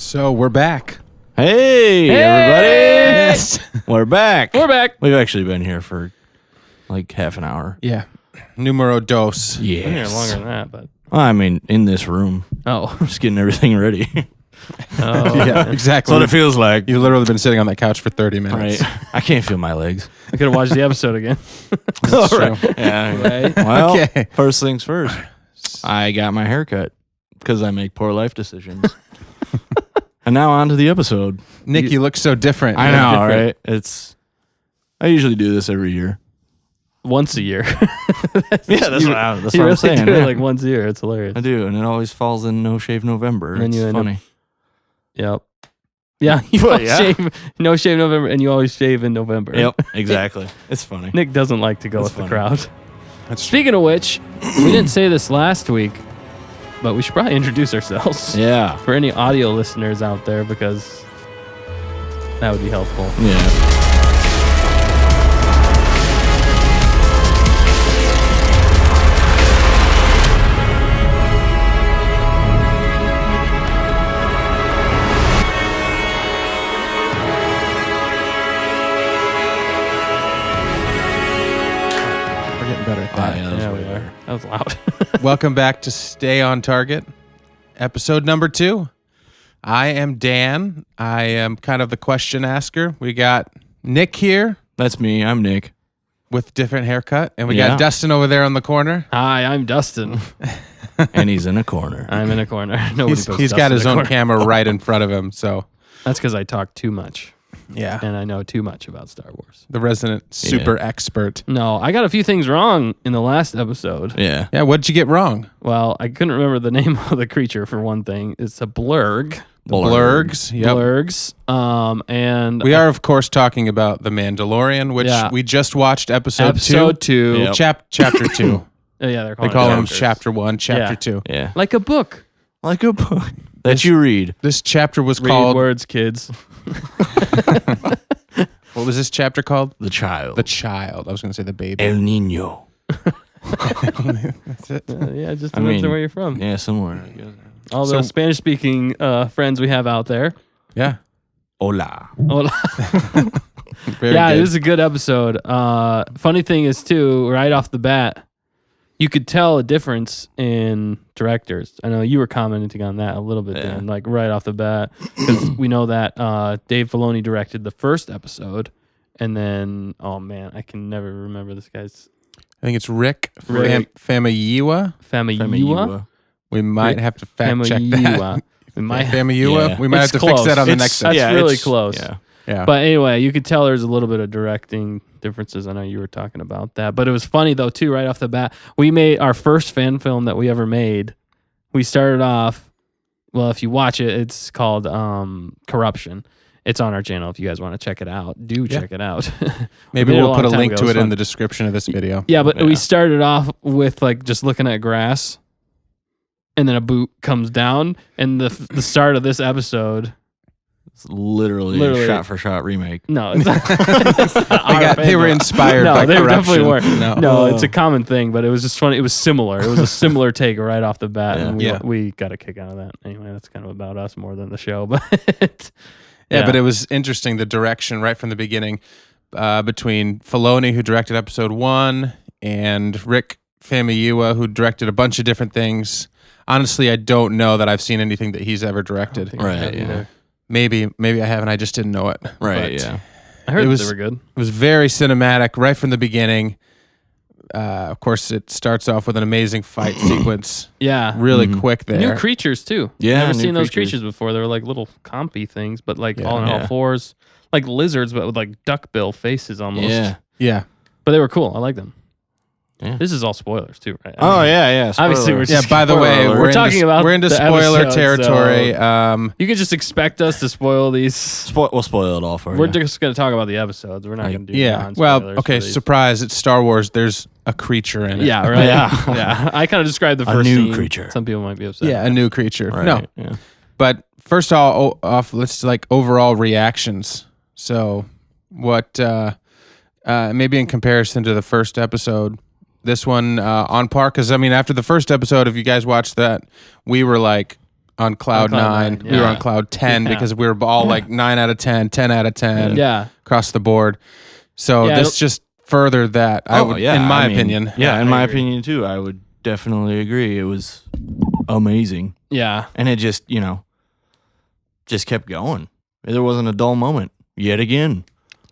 So we're back. Hey, everybody! Yes. We're back. We're back. We've actually been here for like half an hour. Yeah. Numero dos. Yeah. Been here longer than that, but I mean, in this room, just getting everything ready. Yeah, exactly. That's what it feels like. You've literally been sitting on that couch for 30 minutes. Right. I can't feel my legs. I could have watched the episode again. That's true. Yeah. Right. Well, Okay. first things first. I got my hair cut because I make poor life decisions. And now on to the episode. Nick, you look so different. I know, right? I usually do this every year. Once a year. Yeah, that's what I'm really saying. do it Yeah. like once a year. It's hilarious. I do, and it always falls in No Shave November. And then It's you end up- funny. Yep. Yeah, you Well, always yeah. shave no shave November, and you always shave in November. Yep, exactly. It's funny. Nick doesn't like to go That's with funny. the crowd. That's Speaking of which, we didn't say this last week, but we should probably introduce ourselves Yeah. for any audio listeners out there because that would be helpful. Yeah. We're getting better at that. Yeah, that was Yeah, way we are. better. That was loud. Welcome back to Stay on Target, episode number 2. I am Dan. I am kind of the question asker. We got Nick here That's me. I'm Nick. with different haircut, and we Yeah. got Dustin over there on the corner. Hi, I'm Dustin. And he's in a corner. I'm in a corner. Nobody puts He's Dustin got in his a own corner. camera right in front of him, so That's because I talk too much, yeah, and I know too much about Star Wars. the resident super expert. No, I got a few things wrong in the last episode. Yeah. Yeah, what'd you get wrong? Well, I couldn't remember the name of the creature for one thing. It's a blurg. Blurgs. Yep. Blurgs. And We are, of course, talking about The Mandalorian, which Yeah. we just watched episode 2. Yep. Chapter 2. Oh, yeah, they're They calling call it them chapters. Chapter 1, Chapter Yeah. 2. Yeah. Like a book. Like a book that you read. This chapter was Read called... words, kids. What was this chapter called? The child. The Child. I was going to say the baby. El Niño. That's it. Yeah, just I depends mean, on where you're from. Yeah, somewhere. I guess. All the So- Spanish-speaking friends we have out there. Yeah. Hola. Hola. Very Yeah, good. it was a good episode. Funny thing is, too, right off the bat, you could tell a difference in directors. I know you were commenting on that a little bit, Yeah. Dan, like right off the bat, because we know that Dave Filoni directed the first episode, and then, oh man, I can never remember this guy's I think it's Rick Rick. Famuyiwa. Famuyiwa. We might have to fact check that. Famuyiwa. We might Famuyiwa. Yeah. We might have It's to fix close. that on the It's- next That's episode. really it's- close. Yeah. Yeah. But anyway, you could tell there's a little bit of directing differences. I know you were talking about that. But it was funny, though, too, right off the bat. We made our first fan film that we ever made. We started off, well, if you watch it, it's called Corruption. It's on our channel if you guys want to check it out. Do check it out. Maybe We did it a we'll put a long time link ago. to It it was in fun. the description of this video. Yeah, but Yeah. we started off with like just looking at grass, and then a boot comes down, and the start of this episode. It's literally Literally. a shot-for-shot remake. No, it's not. It's not They were inspired no, by they corruption. definitely weren't. No. No, it's a common thing, but it was just funny. It was similar. It was a similar take right off the bat, Yeah. and Yeah. we got a kick out of that. Anyway, that's kind of about us more than the show, but Yeah, but it was interesting, the direction right from the beginning between Filoni, who directed episode 1, and Rick Famuyiwa, who directed a bunch of different things. Honestly, I don't know that I've seen anything that he's ever directed. Right, Yeah. yeah. Maybe I haven't. I just didn't know it. Right, But yeah. I heard it was- they were good. It was very cinematic right from the beginning. Of course, it starts off with an amazing fight sequence, Yeah, really quick there. new creatures too. Yeah, never new seen those creatures. creatures before. They were like little compy things, but like Yeah. all on all Yeah. fours, like lizards, but with like duckbill faces almost. Yeah. Yeah. but they were cool. I like them. Yeah. This is all spoilers too, right? Oh, yeah. Obviously, we're Spoiler. just- Yeah, by the Spoiler way, alert. we're talking into, about we're into the spoiler episode, territory. You can just expect us to spoil these. We'll spoil it all for We're you. just going to talk about the episodes. We're not going to do Yeah. non-spoilers Well, okay, for these. surprise. It's Star Wars. There's a creature in it. Yeah, right. Yeah. yeah. I kind of described the A first new scene. creature. Some people might be upset. Yeah, a new creature. Right, No, Yeah. but first off, let's like overall reactions. So, what maybe in comparison to the first episode, this one on par? Because I mean, after the first episode, if you guys watched that, we were like on cloud nine. nine, We were yeah. on cloud 10 Yeah. because we were all like 9 out of 10, 10 out of 10 Yeah. across the board. So Yeah, this just furthered that. I would, in my opinion. Yeah, in I my agree. opinion too. I would definitely agree. It was amazing. Yeah. And it just, just kept going. There wasn't a dull moment. Yet again.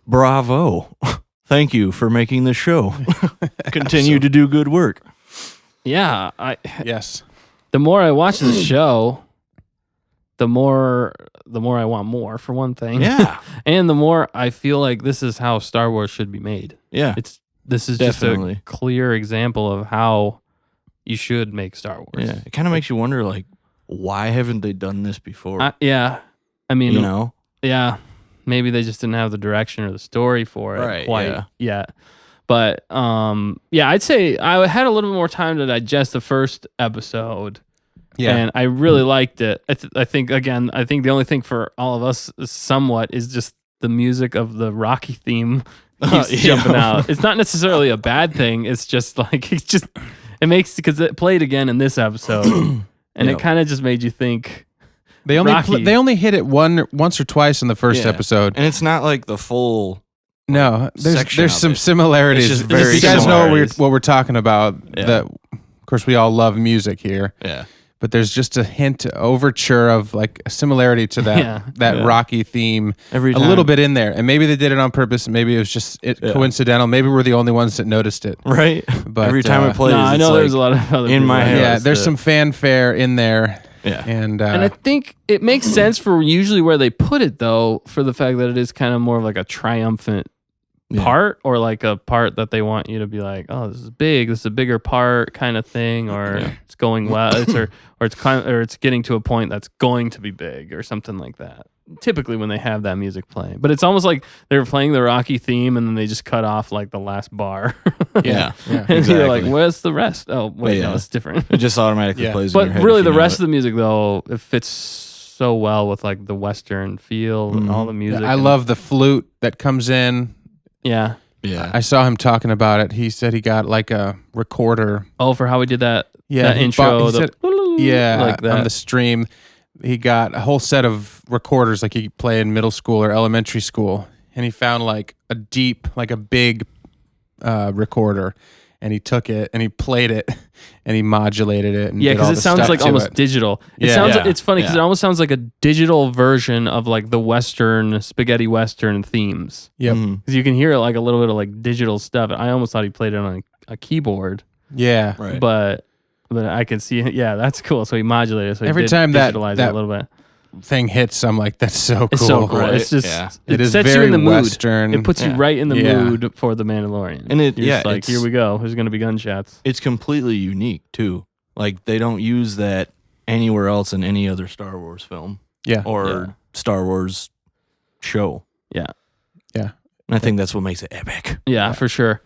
Bravo. Thank you for making this show. Continue to do good work. Yeah. Yes. The more I watch this show, the more I want more, for one thing. Yeah. And the more I feel like this is how Star Wars should be made. Yeah. This is Definitely. just a clear example of how you should make Star Wars. Yeah. It kind of makes you wonder, like, why haven't they done this before? Yeah. I mean, you yeah, maybe they just didn't have the direction or the story for it Right, quite yet. But yeah, I'd say I had a little bit more time to digest the first episode. Yeah. And I really liked it. I think the only thing for all of us somewhat is just the music of the Rocky theme keeps jumping out. It's not necessarily a bad thing. It's just like it makes, because it played again in this episode, and it kind of just made you think. They only hit it once or twice in the first episode. And it's not like the full. No, section there's of some it. similarities. It's just very you guys know similarities. what we're talking about. Yeah. That, of course, we all love music here. Yeah. But there's just a hint, overture of like a similarity to that Yeah. Rocky theme, Every a time. little bit in there. And maybe they did it on purpose. Maybe it was just coincidental. Maybe we're the only ones that noticed it. Right. But Every time it plays, No, I it's know like, there's a lot of other in people my that head. Yeah, noticed there's it. some fanfare in there. Yeah. And And I think it makes sense for usually where they put it, though, for the fact that it is kind of more of like a triumphant part, or like a part that they want you to be like, oh, this is big, this is a bigger part kind of thing, or it's going well, or it's getting to a point that's going to be big or something like that. Typically when they have that music playing, but it's almost like they're playing the Rocky theme and then they just cut off like the last bar. Yeah. And you're like, where's the rest? Oh wait, no, it's different. It just automatically plays in your But head really, if you the know rest it. of the music, though, it fits so well with like the Western feel and all the music. I love the flute that comes in. Yeah. Yeah. I saw him talking about it. He said he got like a recorder. Oh, for how we did that. Yeah, That he intro. he said- like that. on the stream. He got a whole set of recorders like he could play in middle school or elementary school. And he found like a big recorder. And he took it and he played it and he modulated it. And Yeah, did all because it the sounds stuff like to almost it. digital. It Yeah. sounds. Yeah. It's funny because Yeah. it almost sounds like a digital version of like the Western spaghetti Western themes. Yep. Because you can hear like a little bit of like digital stuff. I almost thought he played it on a keyboard, Yeah. Right. but I can see it. Yeah, that's cool. So he modulated. So he Every did time that digitalize it a little bit. Thing hits, I'm like, that's so cool. It's so cool. Right. It's just Yeah. it, It is sets you very in the mood. Western. It puts you Yeah. right in the Yeah. mood for the Mandalorian. And it- You're just yeah, like, it's- here we go. There's gonna be gunshots. It's completely unique too. Like they don't use that anywhere else in any other Star Wars film Yeah. or Star Wars show. Yeah. Yeah. And I think that's what makes it epic. Yeah, for sure.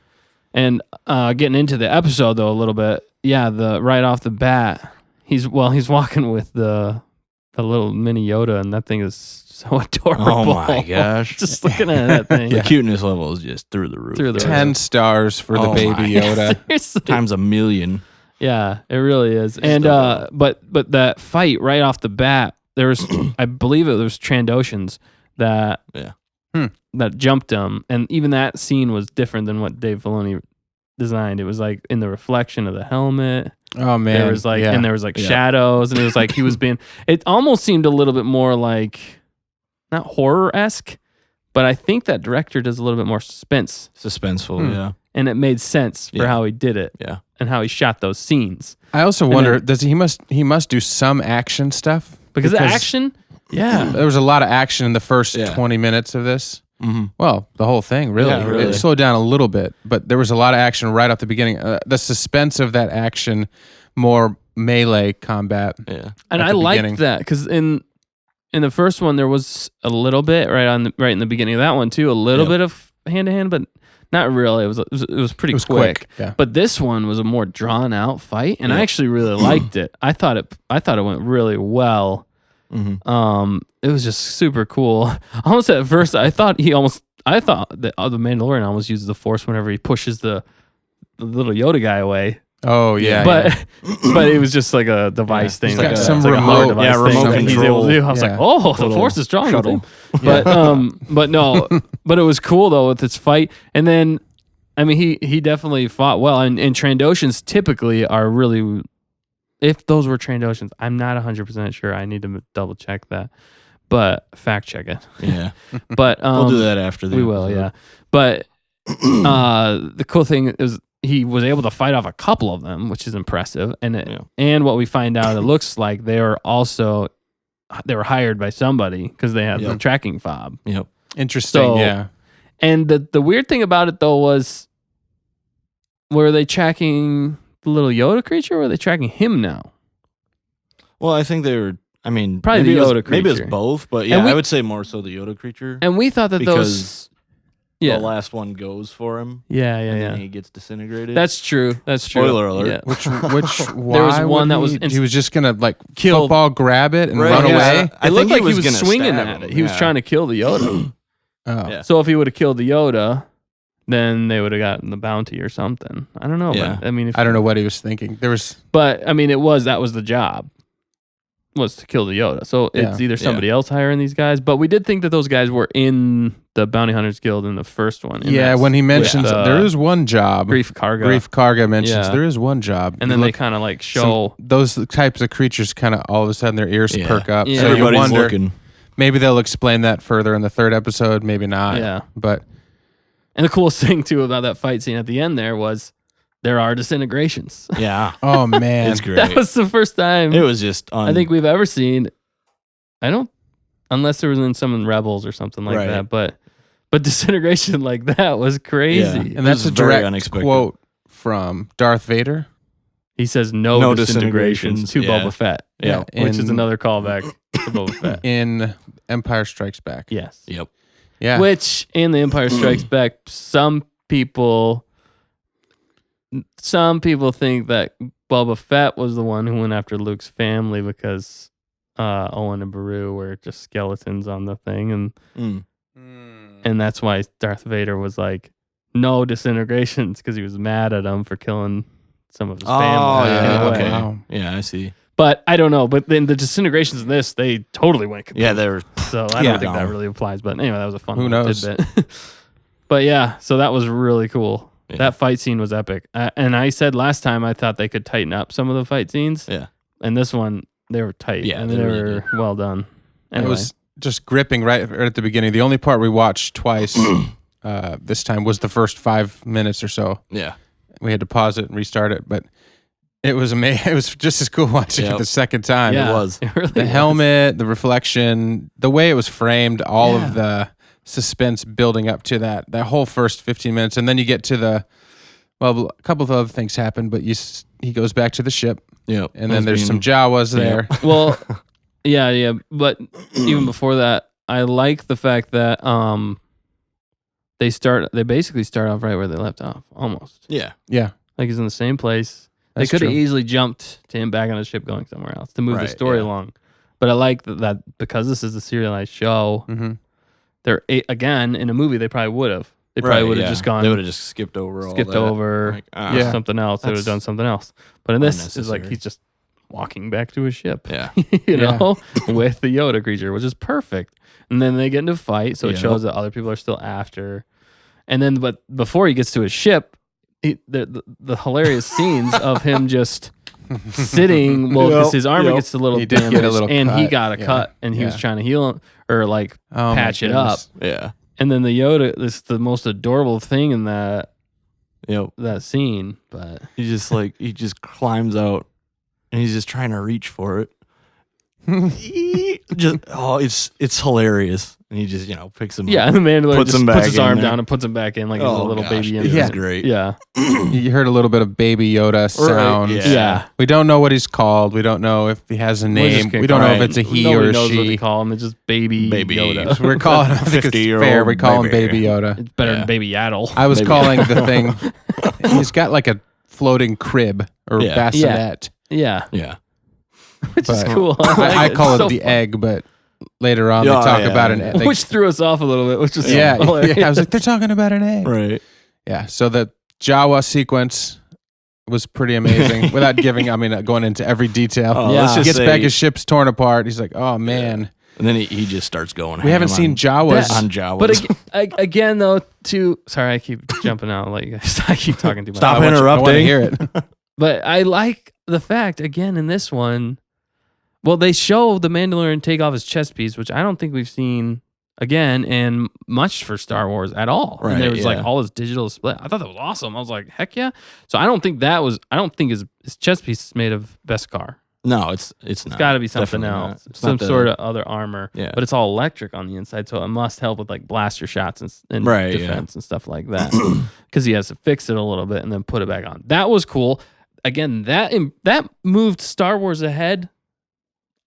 And getting into the episode though a little bit, yeah, the right off the bat, he's walking with the little mini Yoda, and that thing is so adorable. Oh my gosh. Just looking at that thing. The cuteness level is just through the roof. Through the 10 stars for the Oh baby my. Yoda. Seriously. Times a million. Yeah, it really is. And still but that fight right off the bat, there was I believe it was Trandoshans that that jumped him, and even that scene was different than what Dave Filoni designed. It was like in the reflection of the helmet. Oh man. There was like yeah. and there was like shadows, and it was like he was being. It almost seemed a little bit more like not horror-esque, but I think that director does a little bit more suspense, Suspenseful, yeah. and it made sense for Yeah. how he did it. Yeah. And how he shot those scenes. I also wonder, does he must do some action stuff? Because the action, There was a lot of action in the first Yeah. 20 minutes of this. Mm-hmm. Well, the whole thing, really. Yeah, really. It slowed down a little bit, but there was a lot of action right off the beginning. The suspense of that action, more melee combat. Yeah. and at I the liked beginning. that because in the first one there was a little bit right in the beginning of that one too, a little Yep. bit of hand to hand, but not really. It was pretty It was quick. quick, yeah. But this one was a more drawn out fight, and I actually really liked it. I thought it went really well. Mm-hmm. It was just super cool. Almost at first, I thought that the Mandalorian almost uses the Force whenever he pushes the little Yoda guy away. Oh yeah, but it was just like a device thing. He's got like some it's like a remote- hard device remote thing that he's able to do. I was Yeah. like, oh, the Little force is strong with him. shuttle. But no, but it was cool though with its fight. And then, I mean, he definitely fought well. And Trandoshans typically are really, if those were Trandoshans, I'm not 100% sure. I need to double check that, but fact check it. Yeah. But We'll do that after the we will, episode. yeah. But the cool thing is he was able to fight off a couple of them, which is impressive. And what we find out, it looks like they were hired by somebody because they have the Yep. tracking fob. Yep. Interesting. So- Yeah. And the weird thing about it though was, were they tracking the little Yoda creature, or were they tracking him now? Well, I think they were. I mean, Probably maybe the it was- Yoda Maybe it's creature. both, but yeah, And we- I would say more so the Yoda creature. And we thought that those, Because yeah, the last one goes for him, yeah, and then yeah. he gets disintegrated. That's true. That's true. Spoiler alert. Yeah. Which why There was one would that was he was just gonna like Kill- football grab it and Right, run yeah. away. I It looked think like he was gonna swinging stab at him, it. He was yeah. trying to kill the Yoda. Oh. Yeah. So if he would have killed the Yoda, then they would have gotten the bounty or something. I don't know. Yeah. But, I mean, I don't know what he was thinking. There was But I mean, that was the job, was to kill the Yoda. So it's either somebody else hiring these guys. But we did think that those guys were in the Bounty Hunters Guild in the first one. And yeah. that's When he mentions with, there is one job, Grief Karga. Grief Karga mentions Yeah. there is one job, And then they kind of like show. those types of creatures kind of all of a sudden their ears Yeah. perk up. Yeah. So you Everybody's wonder looking. maybe they'll explain that further in the third episode, maybe not. Yeah. But And the coolest thing too about that fight scene at the end there was there are disintegrations. Yeah, oh man, it's great. That was the first time It was just. I think we've ever seen. I don't, unless there was in some in Rebels or something like Right. that. But disintegration like that was crazy. Yeah. and It that's was a very direct unexpected. quote from Darth Vader. He says no, No disintegrations to disintegrations, Boba Fett. Yeah. Which is In- another callback to Boba Fett. in Empire Strikes Back. Yes. Yep. Yeah. Which in The Empire Strikes Back, some people think that Boba Fett was the one who went after Luke's family because Owen and Beru were just skeletons on the thing, and that's why Darth Vader was like, no disintegrations, because he was mad at him for killing some of his family. Oh in yeah. a way. Okay. Wow. Yeah, I see. But I don't know. But then the disintegrations in this, they totally went kaboom. Yeah, they're. So I Yeah. don't think that really applies. But anyway, that was a fun Who little knows? tidbit. But yeah, so that was really cool. Yeah. That fight scene was epic. And I said last time I thought they could tighten up some of the fight scenes. Yeah. And this one, they were tight. Yeah, and they they really were well done. It Anyway. was just gripping right at the beginning. The only part we watched twice this time was the first 5 minutes or so. Yeah. We had to pause it and restart it, but it was amazing. It was just as cool watching it Yep. the second time. yeah, it was. It really The was. helmet, the reflection, the way it was framed, all of the suspense building up to that whole first 15 minutes. And then you get to a couple of other things happen, but he goes back to the ship, Yep. and then there's some Jawas there. Well, yeah. But even before that, I like the fact that they basically start off right where they left off, almost. Yeah. Yeah. Like he's in the same place. That's they could have true. easily jumped to him back on the ship going somewhere else to move the Right, story yeah. along. But I like that because this is a serialized show, Mm-hmm. they're again in a movie they probably would have. They probably would have just gone They would have just skipped over all that. over Like, Yeah. something else. They would have That's done something else. But in this is like unnecessary. he's just walking back to his ship. Yeah. you know, with the Yoda creature, which is perfect. And then they get into a fight, so it Yep. shows that other people are still after. And then, but before he gets to his ship, the hilarious scenes of him just sitting, well, because his armor Yep. gets a little He did get a damaged, little and he cut, got a yeah. cut, and he was Yeah. trying to heal him or like Oh, my patch it up. goodness. Yeah. And then the Yoda is the most adorable thing in that Yep. scene. But He just climbs out and he's just trying to reach for it. It's hilarious. And he just, picks him yeah, up. and the Mandalorian Puts just him puts back his in arm there. down and puts him back in like he's a little gosh, baby. it In was there. great. Yeah, You heard a little bit of Baby Yoda sound. yeah. yeah. We don't know what he's called. We don't know if he has a We're just name. gonna We don't call know him- if it's a he nobody or a knows what they she. call him. It's just baby Yoda. We're calling him. I think it's 50-year-old fair. We call him baby. Baby Yoda. It's better Yeah. than Baby Yaddle. I was Baby calling the thing. He's got like a floating crib or Yeah. bassinet. Yeah, Yeah. which is But cool. I call It's it so the fun. egg, but later on Yeah, they talk yeah, about an yeah. egg. Which threw us off a little bit, which was yeah, hilarious. yeah. I was like, they're talking about an egg. Right. Yeah. So the Jawa sequence was pretty amazing. Without going into every detail. Oh, Yeah. let's He just gets say, back, his ship's torn apart. He's like, oh man. and then he just starts going. We haven't seen Jawas. on Jawas. But again, though, sorry, I keep jumping out. Like I keep talking too much. Stop I want to interrupting. hear it. But I like the fact, again, in this one, well, they show the Mandalorian take off his chest piece, which I don't think we've seen again and much for Star Wars at all. Right, and there was like yeah. all his digital display. I thought that was awesome. I was like, heck yeah. So I don't think his chest piece is made of Beskar. No, it's not. It's got to be something Definitely else. not. It's Some not the- sort of other armor. Yeah. But it's all electric on the inside, so it must help with like blaster shots and Right, yeah. defense and stuff like that. Because he has to fix it a little bit and then put it back on. That was cool. Again, that moved Star Wars ahead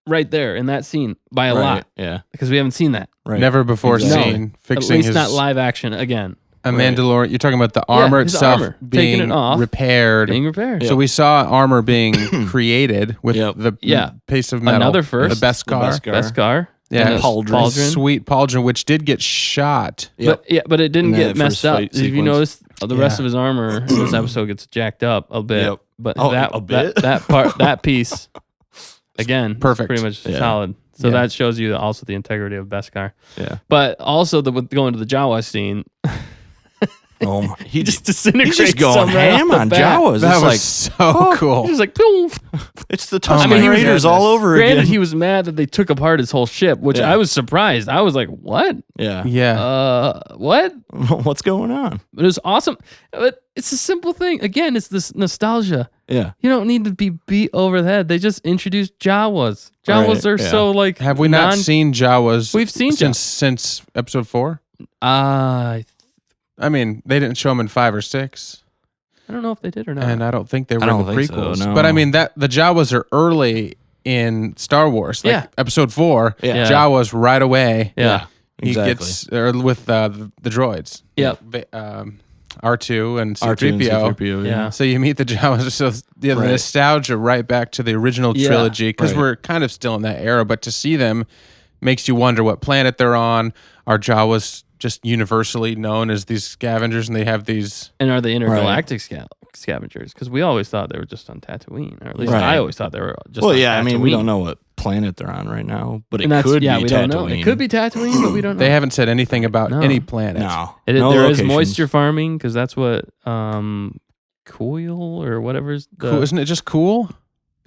right there in that scene by a Right, lot. Yeah. Because we haven't seen that. Right. Never before Exactly. seen At fixing least his not live action again. a Mandalorian. You're talking about the armor his itself armor. Taking being it off. repaired. Being repaired. So we saw armor being created with Yep. the Yeah. piece of metal. Another first. The Beskar. The Beskar. Yeah. And Pauldron. Sweet Pauldron, which did get shot. Yep. But it didn't In get that messed first up. fight If you sequence. notice, the rest Yeah. of his armor in this episode gets jacked up a bit. Yep. But Oh, that a bit? that part that piece again, Perfect. pretty much Yeah. solid. So Yeah. that shows you also the integrity of Beskar. Yeah. But also with going to the Jawa scene, Oh my. he just disintegrates. He's just going some right ham off the on bat. Jawas. That It's was like so cool. He's just like, poof. it's the I Tusken mean, he was Raiders mad. all over Granted, again. he was mad that they took apart his whole ship, which Yeah. I was surprised. I was like, what? Yeah. Yeah. What? What's going on? But it was awesome. But it's a simple thing. Again, it's this nostalgia. Yeah. You don't need to be beat over the head. They just introduced Jawas. Jawas Right, are yeah. so like. Have we not seen Jawas? We've seen since episode 4. I I mean, they didn't show them in 5 or 6, don't know if they did or not. and I don't think they were I in don't the think so, prequels. no. But I mean, that the Jawas are early in Star Wars. Like Yeah. episode 4, Yeah. Jawas right away. yeah. He Exactly. gets with the droids. Yep. R2 and R2 and C-3PO. C-3PO, Yeah. So you meet the Jawas. So the Right. nostalgia right back to the original Yeah. trilogy, because Right. we're kind of still in that era. But to see them makes you wonder what planet they're on. Are Jawas just universally known as these scavengers, and they have these? And are they intergalactic scavengers? Because we always thought they were just on Tatooine, or at least Right. I always thought they were just. Well, on yeah. I mean, we Tatooine. don't know what planet they're on right now, but it And that's could yeah, be we Tatooine. don't know. It could be Tatooine, but we don't know. They haven't said anything about No. any planet. No. There No is locations. moisture farming because that's what Coil or whatever's the Cool. Isn't it just cool?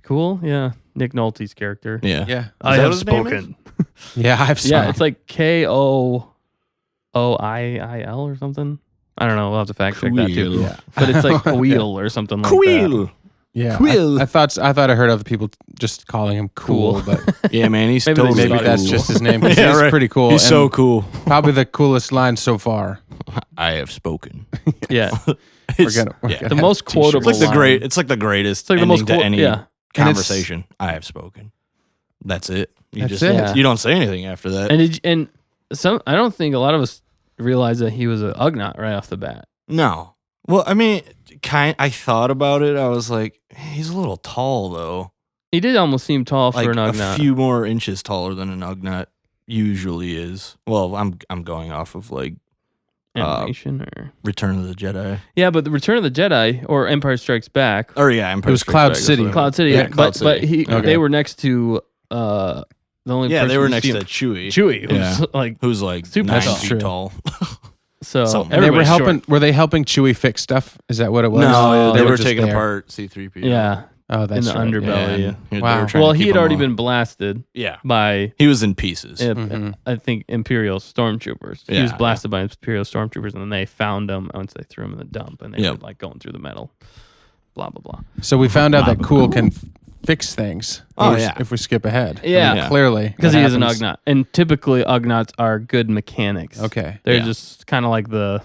Cool. Yeah, Nick Nolte's character. Yeah. Yeah. I Is that have what his name is? spoken. Yeah, I've Yeah, seen. it's like KOOIIL or something. I don't know. We'll have to fact check that too. Cool. Yeah. But it's like Coil or something like that. Cool. Yeah. Quill. I thought I heard other people just calling him cool, Cool. but Yeah, man. He's Maybe they totally maybe thought that's cool. just his name. 'Cause Yeah, he's right. pretty cool. He's so and cool. probably the coolest line so far. I have spoken. Yeah, We're gonna yeah. the have most t-shirts. quotable. It's like the line. great. It's like the greatest. It's like the ending most to quote. any Yeah, conversation. I have spoken. That's it. You That's just it. you don't say anything after that. and some. I don't think a lot of us realized that he was an Ugnaught right off the bat. No. Well, I mean, I thought about it. I was like, he's a little tall though. He did almost seem tall Like for an a Ugnaught. few more inches taller than an Ugnaught usually is. Well, I'm going off of like Animation or Return of the Jedi. yeah, but the Return of the Jedi or Empire Strikes Back, Or yeah, Empire It was Strikes Cloud Back, that's City. what I- Cloud City. Yeah, Yeah, Cloud but City. Okay. they were next to the only Yeah, person they were you next see to him- Chewie. Chewie, who's Yeah. like Who's like Super 9 tall. feet True. tall. so. Something. And they were everybody's short. helping. Were they helping Chewie fix stuff? Is that what it was? No, they were just taking there. apart C-3PO. Yeah, Oh, that's in the right. underbelly. Yeah, Yeah. Wow. Well, he had already been blasted Yeah, by he was in pieces. Mhm. I think Imperial stormtroopers. He Yeah, was blasted by Imperial stormtroopers, and then they found him once they threw him in the dump, and they Yep. were like going through the metal. Blah blah blah. So we found out Blah, that blah, Cool blah. can fix things. Oh, if we- yeah. If we skip ahead. Yeah. Yeah. Clearly. Because that he is an happens. Ugnaught, and typically Ugnaughts are good mechanics. Okay. They're Yeah. just kind of like the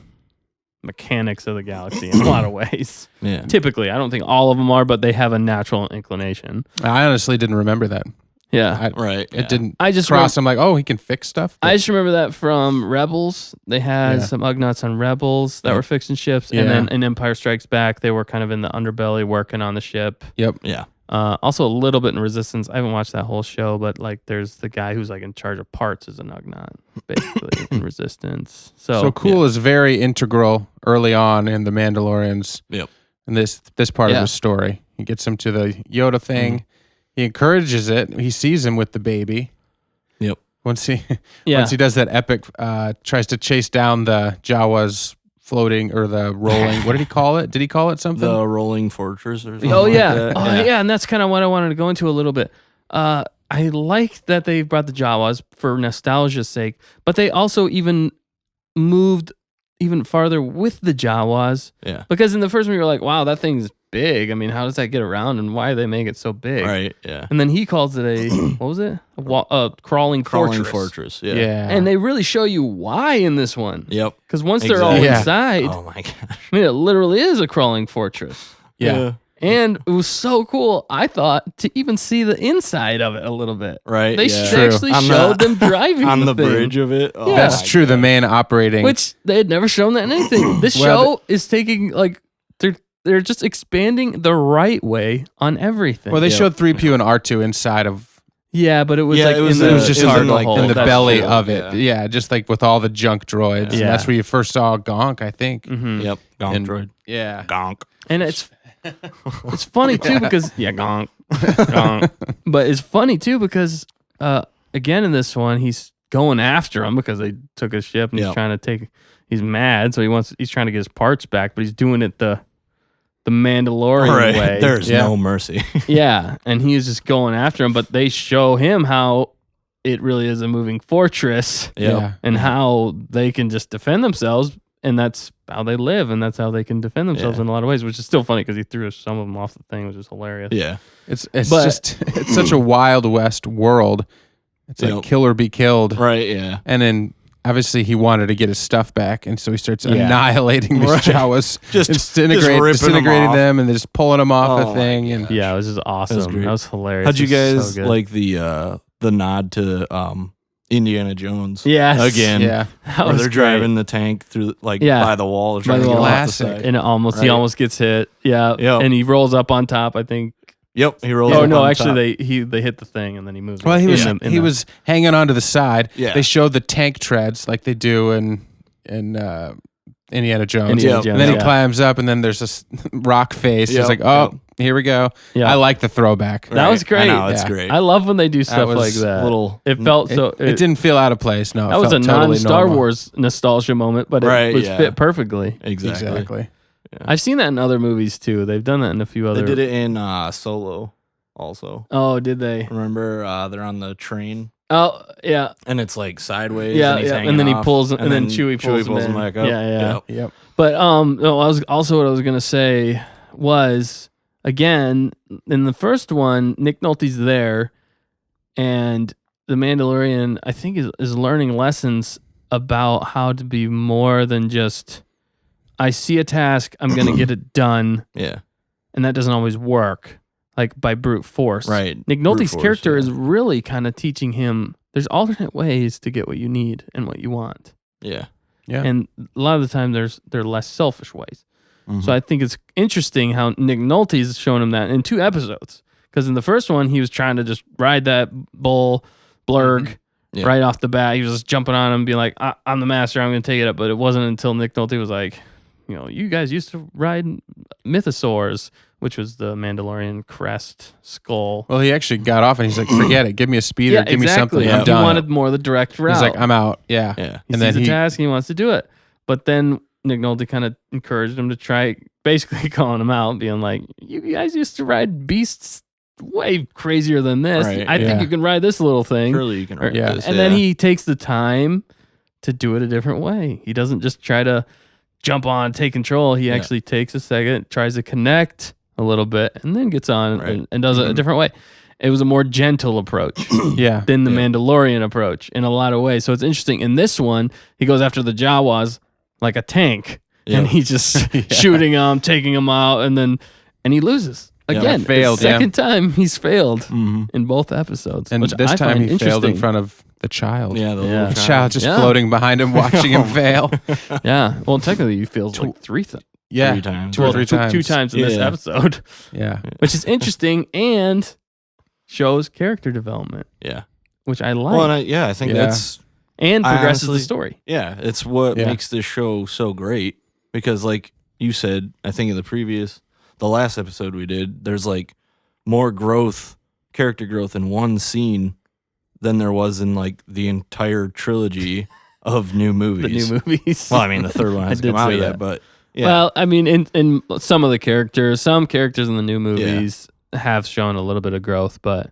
mechanics of the galaxy in a lot of ways. Yeah. Typically, I don't think all of them are, but they have a natural inclination. I honestly didn't remember that. Yeah. I, Right. It didn't I just cross. I'm like, oh, he can fix stuff. I just remember that from Rebels. They had Yeah. some Ugnaughts on Rebels that Yeah. were fixing ships, Yeah. and then in Empire Strikes Back, they were kind of in the underbelly working on the ship. Yep. Yeah. Also, a little bit in Resistance. I haven't watched that whole show, but like, there's the guy who's like in charge of parts as an Ugnaught, basically in Resistance. So Cool is very integral early on in the Mandalorians. Yep. in this part of Yeah. his story. He gets him to the Yoda thing. He encourages it. He sees him with the baby. Yep. Once he Yeah. once he does that epic, tries to chase down the Jawas floating or the rolling. What did he call it? Did he call it something? The rolling fortress or something. Oh yeah. like that. Oh yeah, and that's kind of what I wanted to go into a little bit. I like that they brought the Jawas for nostalgia's sake, but they also even moved even farther with the Jawas. Yeah. Because in the first one you were like, wow, that thing's big. I mean, how does that get around and why do they make it so big? Right. Yeah. And then he calls it a what was it? A crawling Fortress. Yeah. yeah. And they really show you why in this one. Yep. Because once they're all Exactly. Yeah. inside, Oh my gosh. I mean, it literally is a crawling fortress. yeah. And it was so cool, I thought, to even see the inside of it a little bit. Right. They yeah. True. actually On showed the- them driving on the thing, bridge of it. Oh, Yeah. That's my true. The God. main operating. which they had never shown that in anything. This Well, show is taking like they're just expanding the right way on everything. well, they Yeah. showed 3PO and R2 inside of. yeah, but it was Yeah, like it was in It the was just it was in, cargo like, hold. in the That's belly true. of it. Yeah, just like with all the junk droids. And Yeah. that's where you first saw Gonk, I think. Mhm. Yep. Gonk And- droid. Yeah. Gonk. And it's funny too because gonk, gonk. But it's funny too because again in this one he's going after him because they took his ship and he's Yep. trying to take. He's mad, so he's trying to get his parts back, but he's doing it the Mandalorian way. There's Yeah. no mercy. Yeah, and he's just going after him, but they show him how it really is a moving fortress Yeah. and how they can just defend themselves, and that's how they live, and that's how they can defend themselves Yeah. in a lot of ways, which is still funny because he threw some of them off the thing, which is hilarious. Yeah. It's But- just it's such a Wild West world. It's like Yep. kill or be killed. Right. Yeah. And then obviously he wanted to get his stuff back, and so he starts Yeah. annihilating these Right. Just Just disintegrating off. them, and they're just pulling them off Oh the my thing. And Yeah, it was just awesome. great. That was hilarious. How'd you It was guys so good. like the nod to Indiana Jones? Yes. Again. yeah, That Where was they're great. driving the tank through like Yeah. by the wall, trying the to get wall. off the Classic. side. And he Right. almost gets hit. Yeah. Yep. And he rolls up on top, I think. Yep, he rolls. Oh up no, on actually top. they hit the thing and then he moves. well, he was in was hanging onto the side. Yeah. They showed the tank treads like they do in Indiana Jones. Indiana Yep. Jones, And then he yeah. climbs up, and then there's this rock face. He's Yep. like, "Oh, here we go." Yeah. I like the throwback. That was great. I know, it's Yeah. great. I love when they do stuff was like that. little- it felt so. It didn't feel out of place. No, That it was a felt totally non-Star normal. Wars nostalgia moment, but it Right, was yeah. fit perfectly. exactly. Exactly. I've seen that in other movies too. They've done that in a few other. They did it in Solo also. Oh, did they? Remember they're on the train Oh, yeah, and it's like sideways. yeah, and he's yeah. hanging And then he off, pulls, and then Chewie pulls him him in. back up. Yeah, yeah. Yep. Yep. But no, I was also what I was gonna say was again in the first one, Nick Nolte's there, and the Mandalorian I think is learning lessons about how to be more than just I see a task, I'm gonna get it done, Yeah. and that doesn't always work like by brute force. Right. Nick Brute Nolte's force, character yeah. is really kind of teaching him there's alternate ways to get what you need and what you want. Yeah. Yeah. And a lot of the time there are less selfish ways. Mhm. So I think it's interesting how Nick Nolte's shown him that in 2 episodes. Because in the first one, he was trying to just ride that bull blurg Yeah. right off the bat. He was just jumping on him, being like, I'm the master, I'm going to take it up. But it wasn't until Nick Nolte was like, you guys used to ride mythosaurs, which was the Mandalorian crest skull. Well, he actually got off, and he's like, "Forget it. Give me a speeder. Give me something. Yeah. I'm He done." wanted more the direct route. He's like, "I'm out." Yeah. Yeah. He and sees then the he task and he wants to do it. But then Nick Nolte kind of encouraged him to try, basically calling him out, being like, you guys used to ride beasts way crazier than this. Right, I think yeah. you can ride this little thing. Surely you can write Yeah. this. And then he takes the time to do it a different way. He doesn't just try to jump on, take control. He Yeah. actually takes a second, tries to connect a little bit, and then gets on Right. and does it a different way. It was a more gentle approach yeah. than the Yeah. Mandalorian approach in a lot of ways. So it's interesting. In this one, he goes after the Jawas like a tank, Yeah. and he's just shooting them, taking them out, and he loses Yeah. again. Failed, the second time he's failed Mhm. in both episodes, And which this I time find he failed in interesting. front of the child. Yeah, the Yeah. little The child just Yeah. floating behind him, watching him fail. Yeah. Well, technically, he feels like 3 times. Yeah. 3 times. 2 or 3 times. 2 times in this Yeah. episode, Yeah. which is interesting and shows character development, Yeah. which I like, Well, and I think Yeah. that's and I progresses the honestly- story. it's what Yeah. makes this show so great because, like you said, I think in the previous the last episode we did, there's like more character growth in one scene than there was in like the entire trilogy of new movies. The new movies. Well, I mean, the third one hasn't come out say yet, that. but yeah. Well, I mean, in some of the characters, some characters in the new movies have shown a little bit of growth, but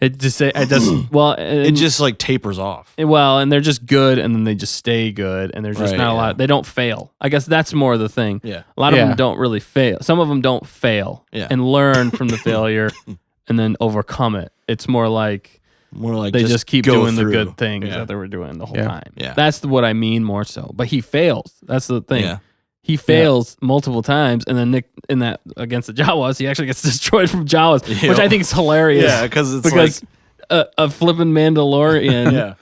it just it just like tapers off. and they're just good, and then they just stay good, and there's just Right, not a lot. They don't fail. I guess that's more the thing. Yeah. A lot of Yeah. them don't really fail. Some of them don't fail and learn from the failure and then overcome it. It's more like they just keep go doing through. the good things Yeah. that they were doing the whole Yeah. time. Yeah. That's what I mean more so. But he fails. That's the thing. Yeah. He fails multiple times, and then Nick in that against the Jawas, he actually gets destroyed from Jawas, Yep. which I think is hilarious. Yeah, because it's because a flipping Mandalorian yeah.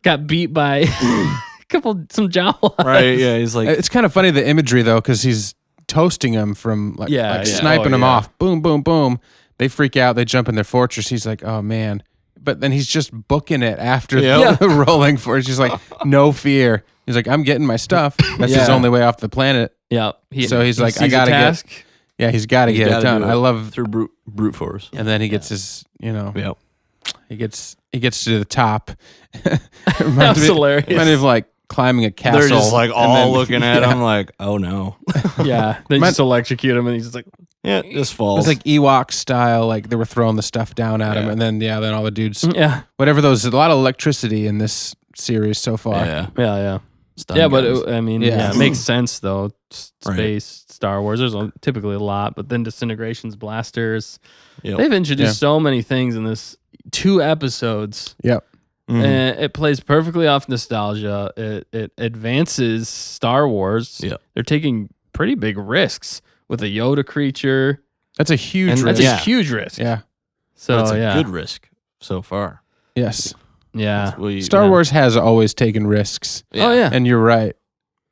got beat by some Jawas. Right, yeah, he's like It's kind of funny the imagery though, because he's toasting them from like sniping them off. Boom, boom, boom. They freak out. They jump in their fortress. He's like, oh man. But then he's just booking it after the rolling fortress. He's like, no fear. He's like, I'm getting my stuff. That's his only way off the planet. Yeah. So he's like, I sees a gotta task. he's got to get it done. I love through brute force. And then he gets his, Yep. he gets to the top. That's hilarious. Reminds me of like climbing a castle. They're just like and all then- looking at him like, oh no. Yeah. They just electrocute him, and he's just like, Yeah, just falls. It's like Ewok style, like they were throwing the stuff down at him, and then then all the dudes, yeah. whatever those, a lot of electricity in this series so far. Yeah. Stun Yeah, guns. but I mean, it makes sense though. Space, Star Wars, there's typically a lot, but then disintegrations, blasters. Yep. They've introduced so many things in this 2 episodes. Yep. Mhm. And it plays perfectly off nostalgia. It advances Star Wars. Yep. They're taking pretty big risks with a Yoda creature. That's a huge And risk. That's a huge risk. Yeah. So That's a yeah, good risk so far. Yes. yeah. Star Wars has always taken risks. Oh yeah. And you're right.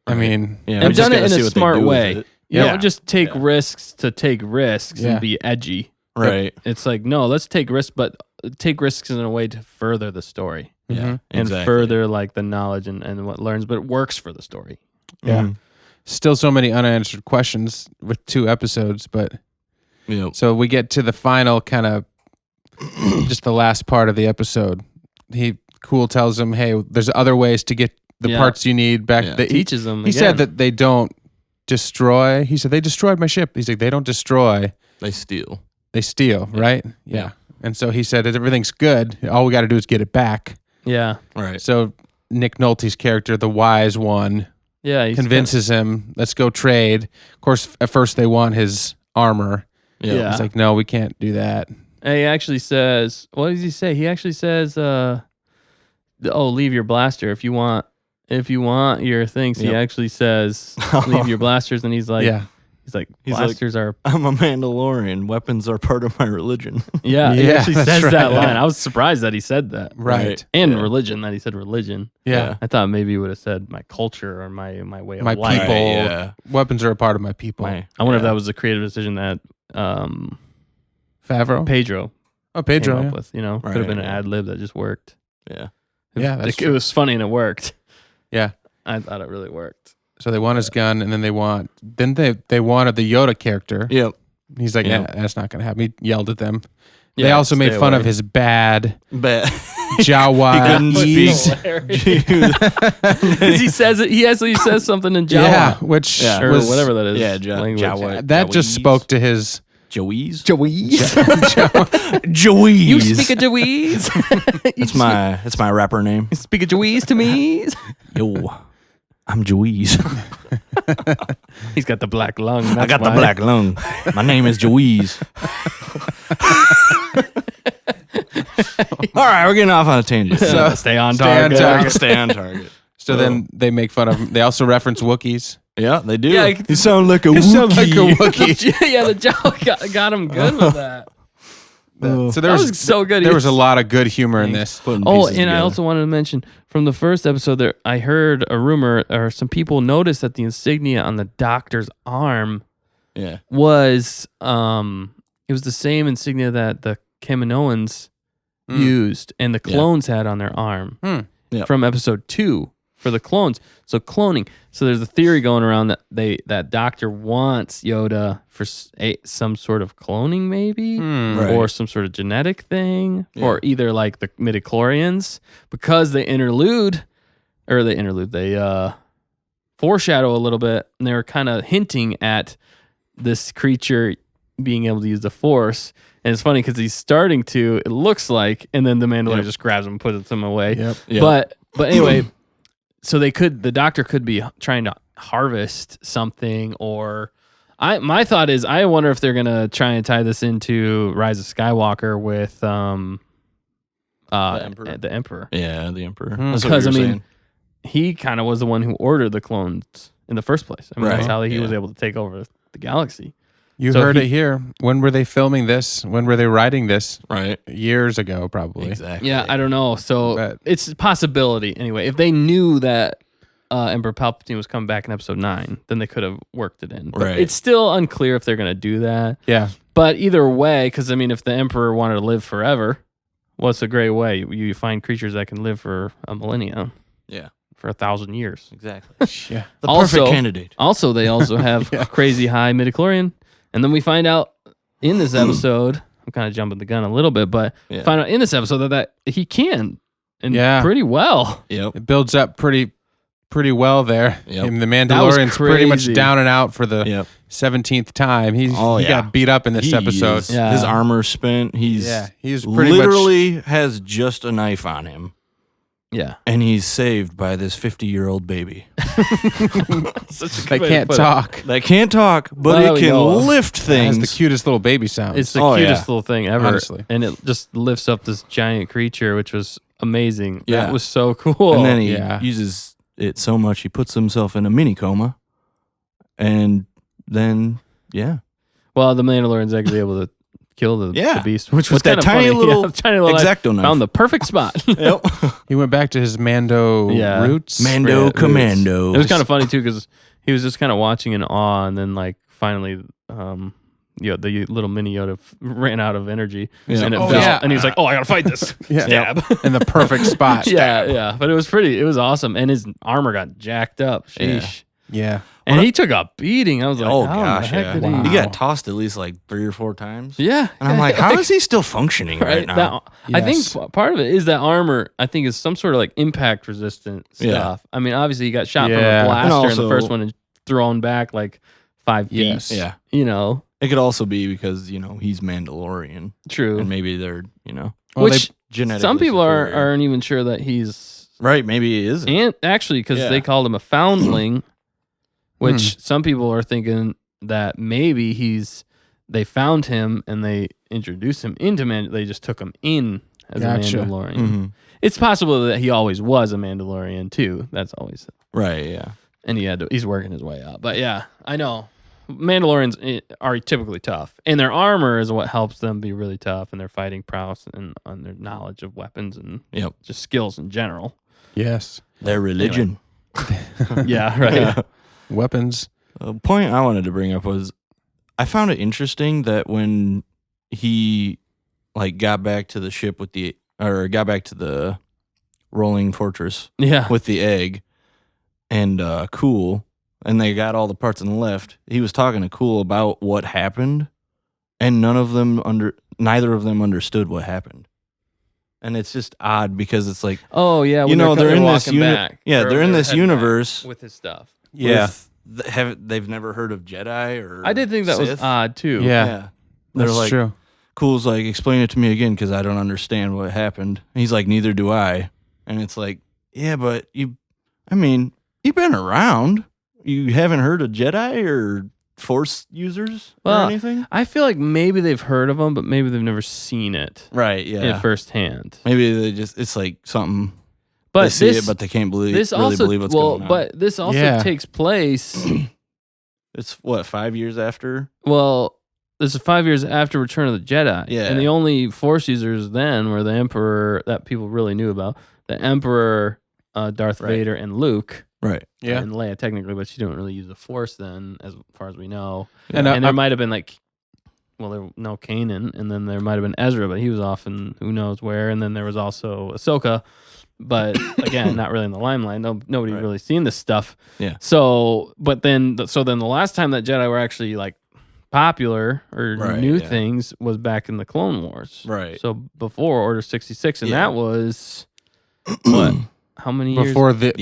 I mean, Yeah, They've we just done it gotta in see a what they smart do with way. it. You Yeah. don't just take risks to take risks Yeah. and be edgy. Right. It's like, no, let's take risks, but take risks in a way to further the story Yeah. and exactly. further like the knowledge and what learns, but it works for the story. yeah. Mhm. Still so many unanswered questions with 2 episodes, but Yep. so we get to the final kind of just the last part of the episode. Cool tells him, hey, there's other ways to get the parts you need back. Yeah. Teaches them. He said that they don't destroy. He said they destroyed my ship. He's like, they don't destroy, They steal. they steal, right? Yeah. And so he said, everything's good. All we got to do is get it back. Yeah. Right. So Nick Nolte's character, the wise one, Yeah. He's convinces him, let's go trade. Of course, at first they want his armor. Yeah. He's like, no, we can't do that. And he actually says, what does he say? He actually says, leave your blaster if you want your things. He Yep. actually says, leave your blasters. And he's like, Yeah. he's like, He's like, blasters are, I'm a Mandalorian. Weapons are part of my religion. yeah. He Yeah, actually that's says right. that line. I was surprised that he said that. Right. And Yeah. religion, that he said religion. Yeah. I thought maybe he would have said my culture or my way of My life. people. Right, yeah. Weapons are a part of my people. My- I wonder if yeah. that was a creative decision that Favreau? Pedro Oh, Pedro. came Yeah. up with. You know, could Right, have been an yeah. ad lib that just worked. Yeah. Yeah, that's it true. was funny and it worked. Yeah. I thought it really worked. So they want his gun, and then they wanted the Yoda character. Yep. He's like, Yeah. that's not going to happen. He yelled at them. They Yeah, also made stay fun away. of his bad But Jawa. couldn't speak. Because he says it. He actually says something in Jawa Yeah, which Yeah. or was whatever that is. Yeah, language. Jawa. that just Jawese. spoke to his Joey's? Joey's. You speak a Joey's. It's my rapper name. Speak a Joey's to me. Yo, I'm Joey's. He's got the black lung. I that's got the why. black lung. My name is Joey's. All right, we're getting off on a tangent. So, stay on stay on target. target. Stay on target. So then they make fun of him. They also reference Wookiees. Yeah, they do. Yeah, you sound like a You Wookiee. sound like a Wookiee. Yeah, the Jawa got him good with that. So there That was so good. There was a lot of good humor in this. Putting Oh, pieces and I together. also wanted to mention from the first episode there, I heard a rumor or some people noticed that the insignia on the doctor's arm Yeah. was it was the same insignia that the Kaminoans used and the clones had on their arm Hmm. Yeah. from episode 2. for the clones. So cloning. So there's a theory going around that Doctor wants Yoda for some sort of cloning, maybe, Right. or some sort of genetic thing, Yeah. or either like the midichlorians, because they foreshadow a little bit, and they were kind of hinting at this creature being able to use the Force. And it's funny because he's starting to, it looks like, and then the Mandalorian just grabs him and puts him away. Yep. Yep. But anyway, so the Doctor could be trying to harvest something, or my thought is, I wonder if they're gonna try and tie this into Rise of Skywalker with The Emperor. the Emperor. Yeah, the Emperor. Hmm. That's what Because, you're I mean, saying. he kind of was the one who ordered the clones in the first place. I mean, that's Right. how he was Yeah. able to take over the galaxy. You So heard he- it here. When were they filming this? When were they writing this? Right. Years ago, probably. Exactly. Yeah, I don't know. So But- it's a possibility. Anyway, if they knew that Emperor Palpatine was coming back in episode 9, then they could have worked it in. But Right. it's still unclear if they're going to do that. Yeah. But either way, because I mean, if the Emperor wanted to live forever, what's a great way? You find creatures that can live for a millennium, Yeah. for 1,000 years. Exactly. Yeah. The Also- perfect candidate. Also, they also have a crazy high midichlorian. And then we find out in this episode, I'm kind of jumping the gun a little bit, but Yeah. find out in this episode that he can, and Yeah. pretty well. Yep. It builds up pretty well there. Yep. And the That was Mandalorian's pretty much crazy. down and out for the Yep. 17th time. He Oh, yeah. got beat up in this He episode. is- Yeah. His armor's spent. He's He's pretty literally has just a knife on him. Yeah. And he's saved by this 50-year-old baby much. They can't talk. that can't talk, but Well, it we know. can lift It has things. the cutest little baby sounds. It's the Oh, cutest yeah. little thing ever. Honestly. And it just lifts up this giant creature, which was amazing. Yeah. That was so cool. And then he Yeah. uses it so much he puts himself in a mini coma. And then, yeah. well, the Mandalorian's actually able to kill the Yeah. beast, which was With that kind of tiny funny. little Yeah, tiny little Exacto knife. found the perfect spot. Yep. He went back to his Mando Yeah. roots. Mando Roots. Commando. It was kind of funny too, because he was just kind of watching in awe, and then like finally, the little mini Yoda ran out of energy, Yeah. and it Oh, fell, yeah. and he was like, "Oh, I gotta fight this." Yeah. Stab. In the perfect spot. yeah. But it was awesome, and his armor got jacked up. Sheesh. Yeah. And he took a beating. I was like, Oh, how gosh. the heck Yeah. did Wow. He got tossed at least like 3 or 4 times. Yeah. And I'm like, how is he still functioning right now? I think Yes. part of it is that armor, I think, is some sort of like impact resistant Yeah. stuff. I mean, obviously, he got shot from Yeah. a blaster And in the also- first one and thrown back like 5 feet. Yes. Yeah. You know, It could also be because, he's Mandalorian. true. And maybe they're, Well, Which genetically some people superior. aren't even sure that he's. Right, maybe he is. And actually, because Yeah. they called him a foundling, which Hmm. some people are thinking that maybe they found him and they introduced him into they just took him in as Gotcha. a Mandalorian. Mhm. It's possible that he always was a Mandalorian too. That's always, Right, yeah. and he's working his way up. But yeah, I know Mandalorians are typically tough, and their armor is what helps them be really tough, and their fighting prowess and on their knowledge of weapons and Yep. just skills in general. Yes. Their religion. Yeah, right. Weapons. A point I wanted to bring up was I found it interesting that when he got back to the ship got back to the rolling fortress Yeah, with the egg and Cool, and they got all the parts in the lift, he was talking to Cool about what happened, and neither of them understood what happened. And it's just odd because it's like, oh yeah, when they're in this walking back, they're in this heading back universe with his stuff. they've never heard of Jedi or I did think that was Sith. odd too. Yeah. They're That's like, true. Cool's like, explain it to me again because I don't understand what happened. And he's like, neither do I. And it's like, yeah, but you've been around. You haven't heard of Jedi or Force users Well, or anything? I feel like maybe they've heard of him, but maybe they've never seen it Right, yeah. firsthand. Maybe it's like something, But they see this, it, but they can't believe also what's going on. but this also Yeah. takes place. It's 5 years after? Well, this is 5 years after Return of the Jedi. Yeah. And the only Force users then were the Emperor that people really knew about. The Emperor, Darth Right. Vader, and Luke. Right. Yeah. And Leia technically, but she didn't really use the Force then, as far as we know. And, And there might have been no Kanan, and then there might have been Ezra, but he was off in who knows where, and then there was also Ahsoka, but again, not really in the limelight. Nobody really seen this stuff. Yeah. So, but then the last time that Jedi were actually like popular or knew things was back in the Clone Wars. Right. So before Order 66, and that was what? How many years before their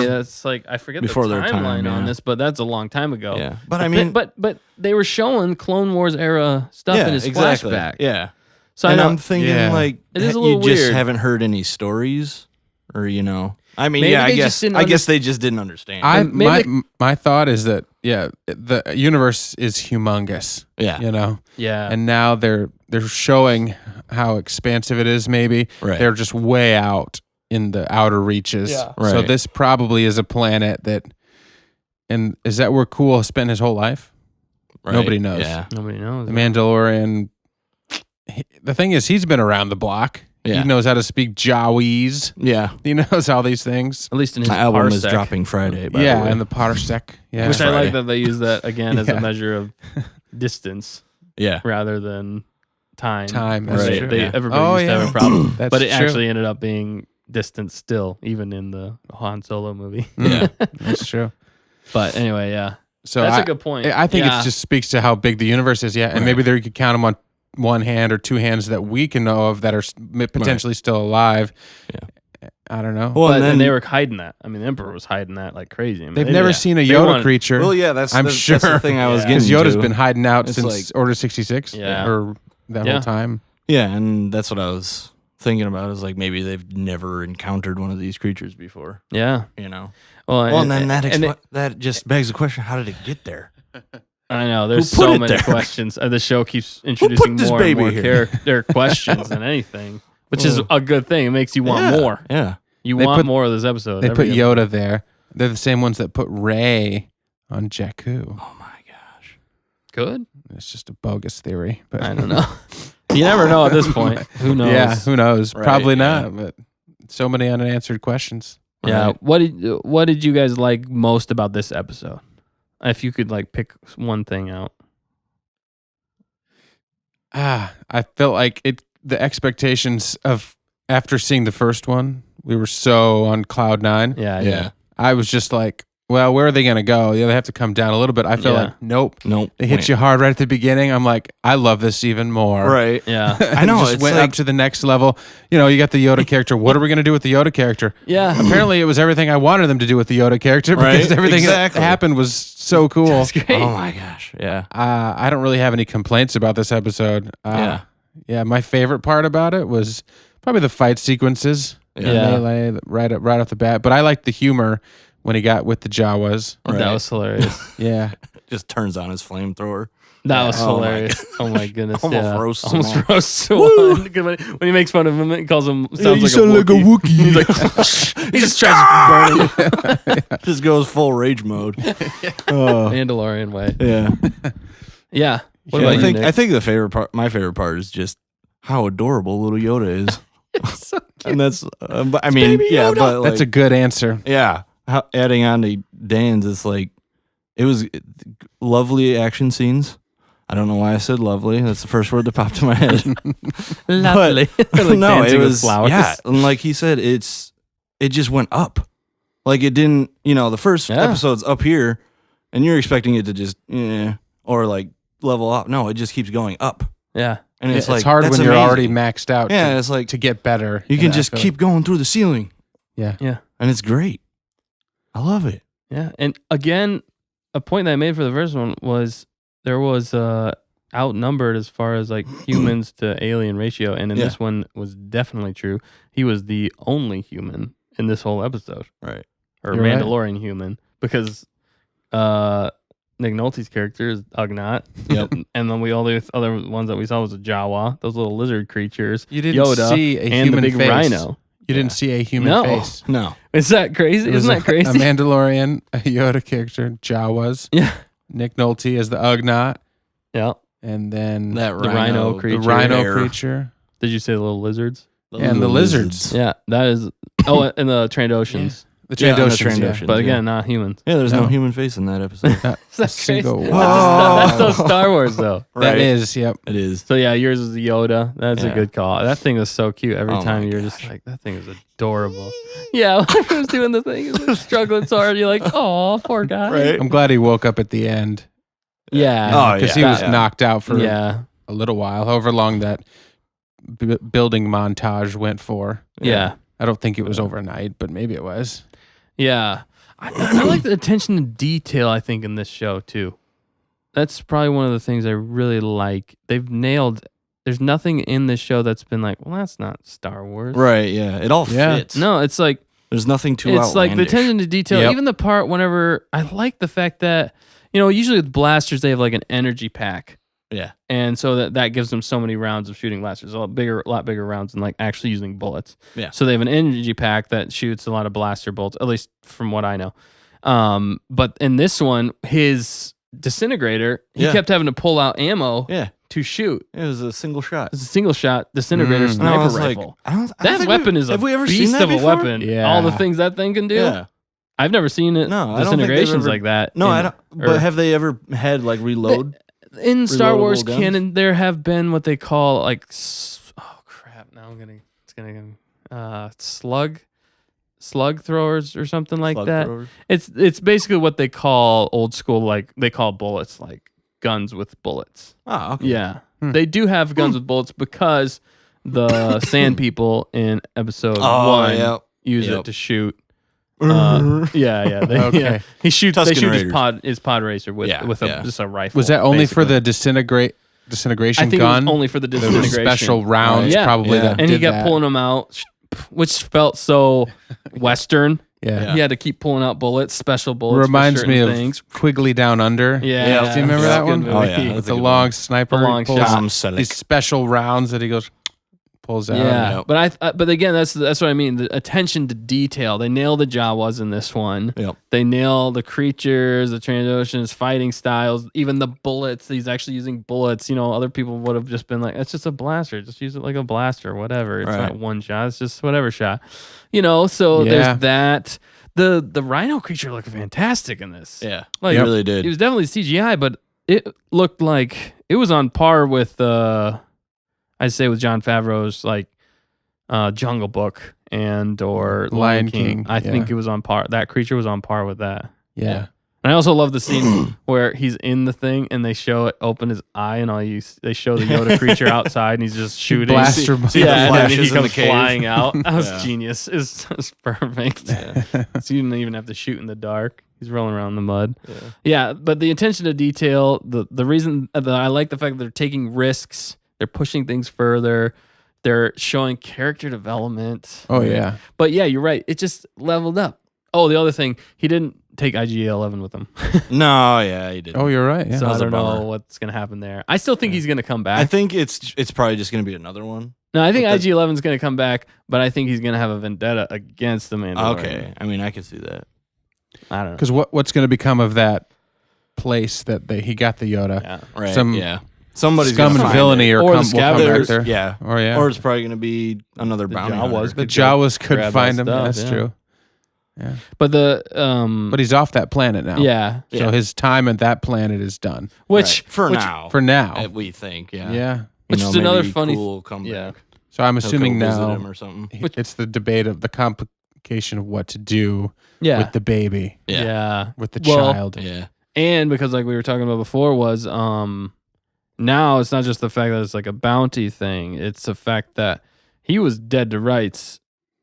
that's like I forget before the their time, timeline on this, but that's a long time ago. Yeah. But I mean, but they were showing Clone Wars era stuff in his flashback. Yeah. So I'm thinking like it is a little you just weird. haven't heard any stories, or I mean, Maybe I they guess just I guess they just didn't understand. My thought is that the universe is humongous. Yeah. You know. Yeah. And now they're showing how expansive it is. Maybe they're just way out in the outer reaches. Yeah. So this probably is a planet and is that where Cool spent his whole life? Right. Nobody knows. Yeah. Nobody knows. The Mandalorian. The thing is, he's been around the block. Yeah. He knows how to speak Jawiz. Yeah. He knows all these things. At least in his My album is parsec. dropping Friday. By the way. And the parsec. Yeah. Which I Friday. like that they use that again as Yeah. a measure of distance Yeah. rather than time. Time. Right. That's true. Everybody used to have a problem. That's but it true. actually ended up being distance still, even in the Han Solo movie. Yeah. That's true. But anyway, yeah. So That's a good point. I think Yeah. it just speaks to how big the universe is. Yeah. And maybe there you could count them on one hand or two hands that we can know of that are potentially still alive. Yeah. I don't know. Well, But and then they were hiding that. I mean, the Emperor was hiding that like crazy. I mean, they've they- never seen a They Yoda wanted- creature. Well, yeah, that's I'm that's sure. the thing I was Yeah. getting Because Yoda's to. been hiding out It's since like- Order 66 Yeah. or that Yeah. whole time. Yeah, and that's what I was thinking about. Is like maybe they've never encountered one of these creatures before. Yeah. You know. Well, Well, and then and that just begs the question: how did it get there? I know there's Who put so it many there? questions. The show keeps introducing this more and baby more here? their questions than anything, which is a good thing. It makes you want more. Yeah. You They want put- more of this episode. They every put episode. Yoda there. They're the same ones that put Rey on Jakku. Oh my gosh. Good. It's just a bogus theory. But I don't know. You never know at this point. Who knows? Yeah, who knows? Right, Probably yeah. not, but so many unanswered questions. Yeah. What did you guys like most about this episode? If you could like pick one thing out. I felt like the expectations of after seeing the first one, we were so on cloud 9. Yeah. Yeah. I was just like, well, where are they going to go? Yeah, they have to come down a little bit. I feel Yeah. like, nope. They hit Wait. you hard right at the beginning. I'm like, I love this even more. Right. Yeah. I know, Just it's went like- up to the next level. You know, you got the Yoda character. What are we going to do with the Yoda character? Yeah. Apparently, it was everything I wanted them to do with the Yoda character because Right, everything exactly. that happened was so cool. That's great. Oh my gosh. Yeah. I don't really have any complaints about this episode. Yeah, my favorite part about it was probably the fight sequences. Yeah. Yeah. Melee, right off the bat. But I liked the humor when he got with the Jawas. Right. That was hilarious. Yeah. Just turns on his flamethrower. That was Oh my hilarious. Oh my goodness. Almost yeah. roasts him Almost all. roasts one. 'Cause when he makes fun of him, he calls him sounds like a Wookiee. He's like he just tries to burn him. Just goes full rage mode. Mandalorian way. Yeah. Yeah. What Yeah, about you, Nick? I think my favorite part is just how adorable little Yoda is. And that's but I mean, yeah, but like, That's a good answer. yeah. Adding on to Dan's, it's like it was lovely action scenes. I don't know why I said lovely. That's the first word that popped in my head. Lovely. Like No, it dancing with was flowers. yeah. And like he said, it just went up. Like it didn't. The first Yeah. episode's up here, and you're expecting it to just or like level up. No, it just keeps going up, Yeah. and it's It's like hard that's when you're amazing. already maxed out Yeah, it's like to get better. you can And I just feel keep going through the ceiling, Yeah. Yeah. and it's great. I love it. Yeah. And again, a point that I made for the first one was there was outnumbered as far as like humans to alien ratio, and in Yeah. this one was definitely true. He was the only human in this whole episode, Right. or You're right. Mandalorian human, because Nick Nolte's character is Ugnaught. Yep. And then all the other ones that we saw was a Jawa, those little lizard creatures. You didn't Yoda, see a and human the big face. rhino. You didn't see a human No. face. No. Is that crazy? It was Isn't that crazy? A Mandalorian, a Yoda character, Jawas, yeah. Nick Nolte as the Ugnaught, Yeah. and then That The rhino the creature. rhino hair. creature. Did you say the little lizards? And the lizards. Yeah, that is. Oh, and the Trandoshans. The Yeah, on the Trandoshans, yeah. Trandoshans, but yeah. again, not humans. Yeah, there's no No. human face in that episode. Not a That's crazy. single one. That's so Star Wars though. That is, yep. It is. So yeah, yours is the Yoda. That's a Yeah. good call. That thing was so cute. Every Oh time my you're just gosh. like, that thing is adorable. Yeah, when he was doing the thing, he was like struggling so hard. You're like, oh, poor guy. Right. I'm glad he woke up at the end. Yeah. Oh, Because yeah. he was Yeah. knocked out for Yeah. a little while, however long that building montage went for. Yeah. I don't think it was overnight, but maybe it was. Yeah. I like the attention to detail, I think, in this show, too. That's probably one of the things I really like. They've nailed. There's nothing in this show that's been like, well, that's not Star Wars. Right, yeah. It all Yeah. fits. No, it's like, There's nothing too it's like the outlandish. attention to detail. Yep. Even the part whenever I like the fact that, usually with blasters, they have like an energy pack. Yeah. And so that gives them so many rounds of shooting blasters, a lot bigger rounds than like actually using bullets. Yeah. So they have an energy pack that shoots a lot of blaster bolts, at least from what I know. But in this one, his disintegrator, he Yeah. kept having to pull out ammo Yeah. to shoot. It was a single shot. It's a single shot disintegrator Mm. And I sniper was like, rifle. I don't That think weapon is a have we ever seen beast that of a before? weapon. Yeah. All the things that thing can do. Yeah. I've never seen it. No, I don't think they've disintegrations ever- like that. No, in- I don't. or- But have they ever had like reload? In Star reloadable Wars guns? canon, there have been what they call like, oh crap! Now slug throwers or something like Slug that. throwers? It's basically what they call old school, like they call bullets, like guns with bullets. Oh, okay. Yeah, they do have guns with bullets because the Sand People in episode Oh, 1 yeah. use Yep. it to shoot. Yeah. Okay. Yeah. They shoot Tusken his Raiders. pod racer with Yeah, a just a rifle. Was that only for basically. the disintegration I think gun? it was only for the There were disintegration. special rounds Yeah. probably Yeah. that And he did kept that. pulling them out, which felt so Western. Yeah. He had to keep pulling out bullets, special bullets. Reminds for me certain of things. Quigley Down Under. Yeah. Do you remember Yeah. that Good one? movie. Oh, yeah. With That's a the good long one. sniper. The long he pulls shot. Tom these Selleck. special rounds that he pulls out. Yeah, Yep. but again, that's what I mean. The attention to detail. They nail the Jawas in this one. Yep. They nail the creatures, the Trandoshans, fighting styles, even the bullets. He's actually using bullets. Other people would have just been like, "It's just a blaster. Just use it like a blaster, whatever. It's Right. not one shot. It's just whatever shot." So Yeah. there's that. The rhino creature looked fantastic in this. Yeah. Like, It really did. It was definitely CGI, but it looked like it was on par with I'd say with Jon Favreau's like Jungle Book or Lion King. I think it was on par. That creature was on par with that. Yeah. And I also love the scene where he's in the thing and they show it open his eye and they show the Yoda creature outside and he's just shooting. Blaster See the yeah, and then flashes he in the comes cave. flying out. That was Yeah. genius. It was perfect. So you didn't even have to shoot in the dark. He's rolling around in the mud. Yeah, but the attention to detail, the reason that I like the fact that they're taking risks, they're pushing things further, they're showing character development. Oh yeah. But yeah, you're right. It just leveled up. Oh, the other thing, he didn't take IG-11 with him. No, yeah, he did. Oh, you're right. Yeah. So That I was a don't know bummer. what's going to happen there. I still think he's going to come back. I think it's probably just going to be another one. No, I think But the- IG-11 is going to come back, but I think he's going to have a vendetta against the Mandalorian. Okay. I mean, I could see that. I don't know. Because what's going to become of that place that he got the Yoda? Yeah. Right. Some yeah. Somebody's Scum gonna and find villainy it. or Or the will come back There's- there. Yeah. Or yeah. Or it's probably going to be another The bounty Jawas hunter. the could Jawas could grab find that him. stuff, That's yeah. true. But the But he's off that planet now. yeah, So his time at that planet is done which Right. For which, now. for now. We think, yeah. Yeah. Which You know, is another maybe funny- Cool come yeah. back. So I'm He'll assuming go visit now him or something. it's the debate of the complication of what to do yeah, with the baby, Yeah. yeah, with the Well, child. Yeah. and because like we were talking about before was now it's not just the fact that it's like a bounty thing; it's the fact that he was dead to rights,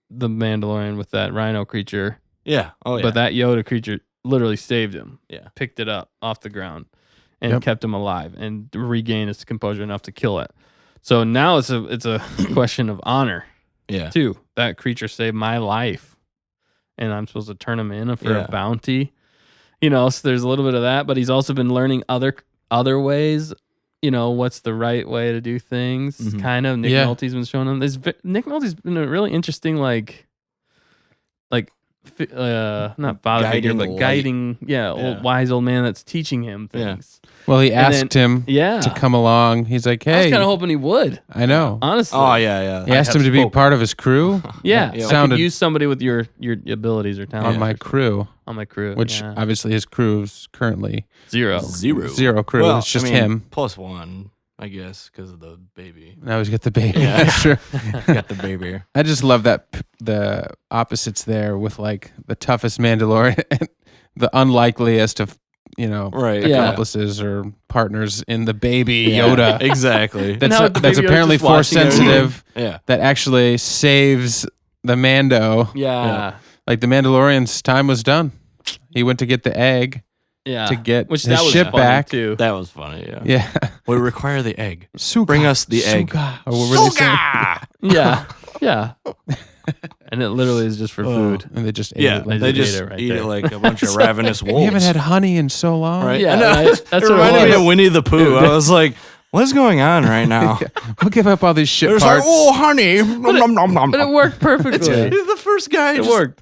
the Mandalorian with that rhino creature. Yeah. Oh, yeah. But that Yoda creature literally saved him. Yeah. Picked it up off the ground and Yep. kept him alive and regained his composure enough to kill it. So now it's a question of honor yeah. too. That creature saved my life, and I'm supposed to turn him in for Yeah. a bounty. So there's a little bit of that, but he's also been learning other ways. What's the right way to do things? Mhm. Kind of. Nick Yeah. Nolte's been showing him. Nick Nolte's been a really interesting like not father figure, Guiding but light. guiding, old wise old man that's teaching him things. Well, he And asked him Yeah. to come along. He's like, I was hey, kind of hoping he would, I know. honestly. Oh yeah. He asked him to be part of his crew Yeah. Yeah. I Sounded- could use somebody with your abilities or talents. on my crew, On my crew. which yeah. obviously his crew is currently Zero. zero crew. Well, it's just I mean, him. +1, I guess, because of the baby. Now he's got the baby. Yeah. That's true. Got the baby. I just love that the opposites there with like the toughest Mandalorian and the unlikeliest of Right. Yeah. accomplices or partners in the baby Yeah, Yoda. Exactly. And how the That's baby Yoda's apparently just force watching sensitive. Yeah. That actually saves the Mando. Yeah. Like the Mandalorian's time was done. He went to get the egg Yeah. to get Which his that was ship funny, back. too. That was funny. Yeah. Yeah. We require the egg. Suga, Bring us the egg. Suga. Or what were they saying? Yeah. Yeah. And it literally is just for food. And they just ate Yeah. it. Like, They just just ate it right eat there. it like a bunch of ravenous wolves. we haven't had honey in so long. Right? Yeah, I know. right? That's it what it reminded me was. of Winnie the Pooh. I was like, what's going on right now? We'll give up all these ship There's parts. like, oh, honey. Nom, nom, nom, nom, But it nom. worked perfectly. He's the first guy. It worked.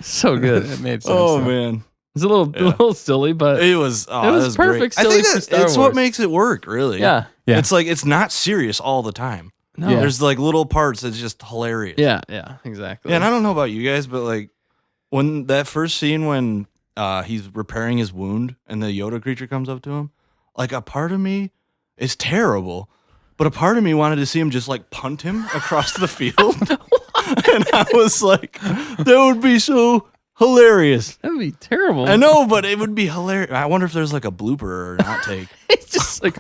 So good. It made sense. Oh, though. man. It's a little silly, but It was, It was perfect Great. I silly think for that Star it's what Wars. makes it work, really. yeah. Yeah. It's like, it's not serious all the time. No. Yeah. There's like little parts that's just hilarious. Yeah, exactly. Yeah, and I don't know about you guys, but like when that first scene when he's repairing his wound and the Yoda creature comes up to him, like a part of me is terrible, but a part of me wanted to see him just like punt him across the field. And I was like, that would be so hilarious. That'd be terrible. I know, but it would be hilarious. I wonder if there's like a blooper or an outtake. It's just like,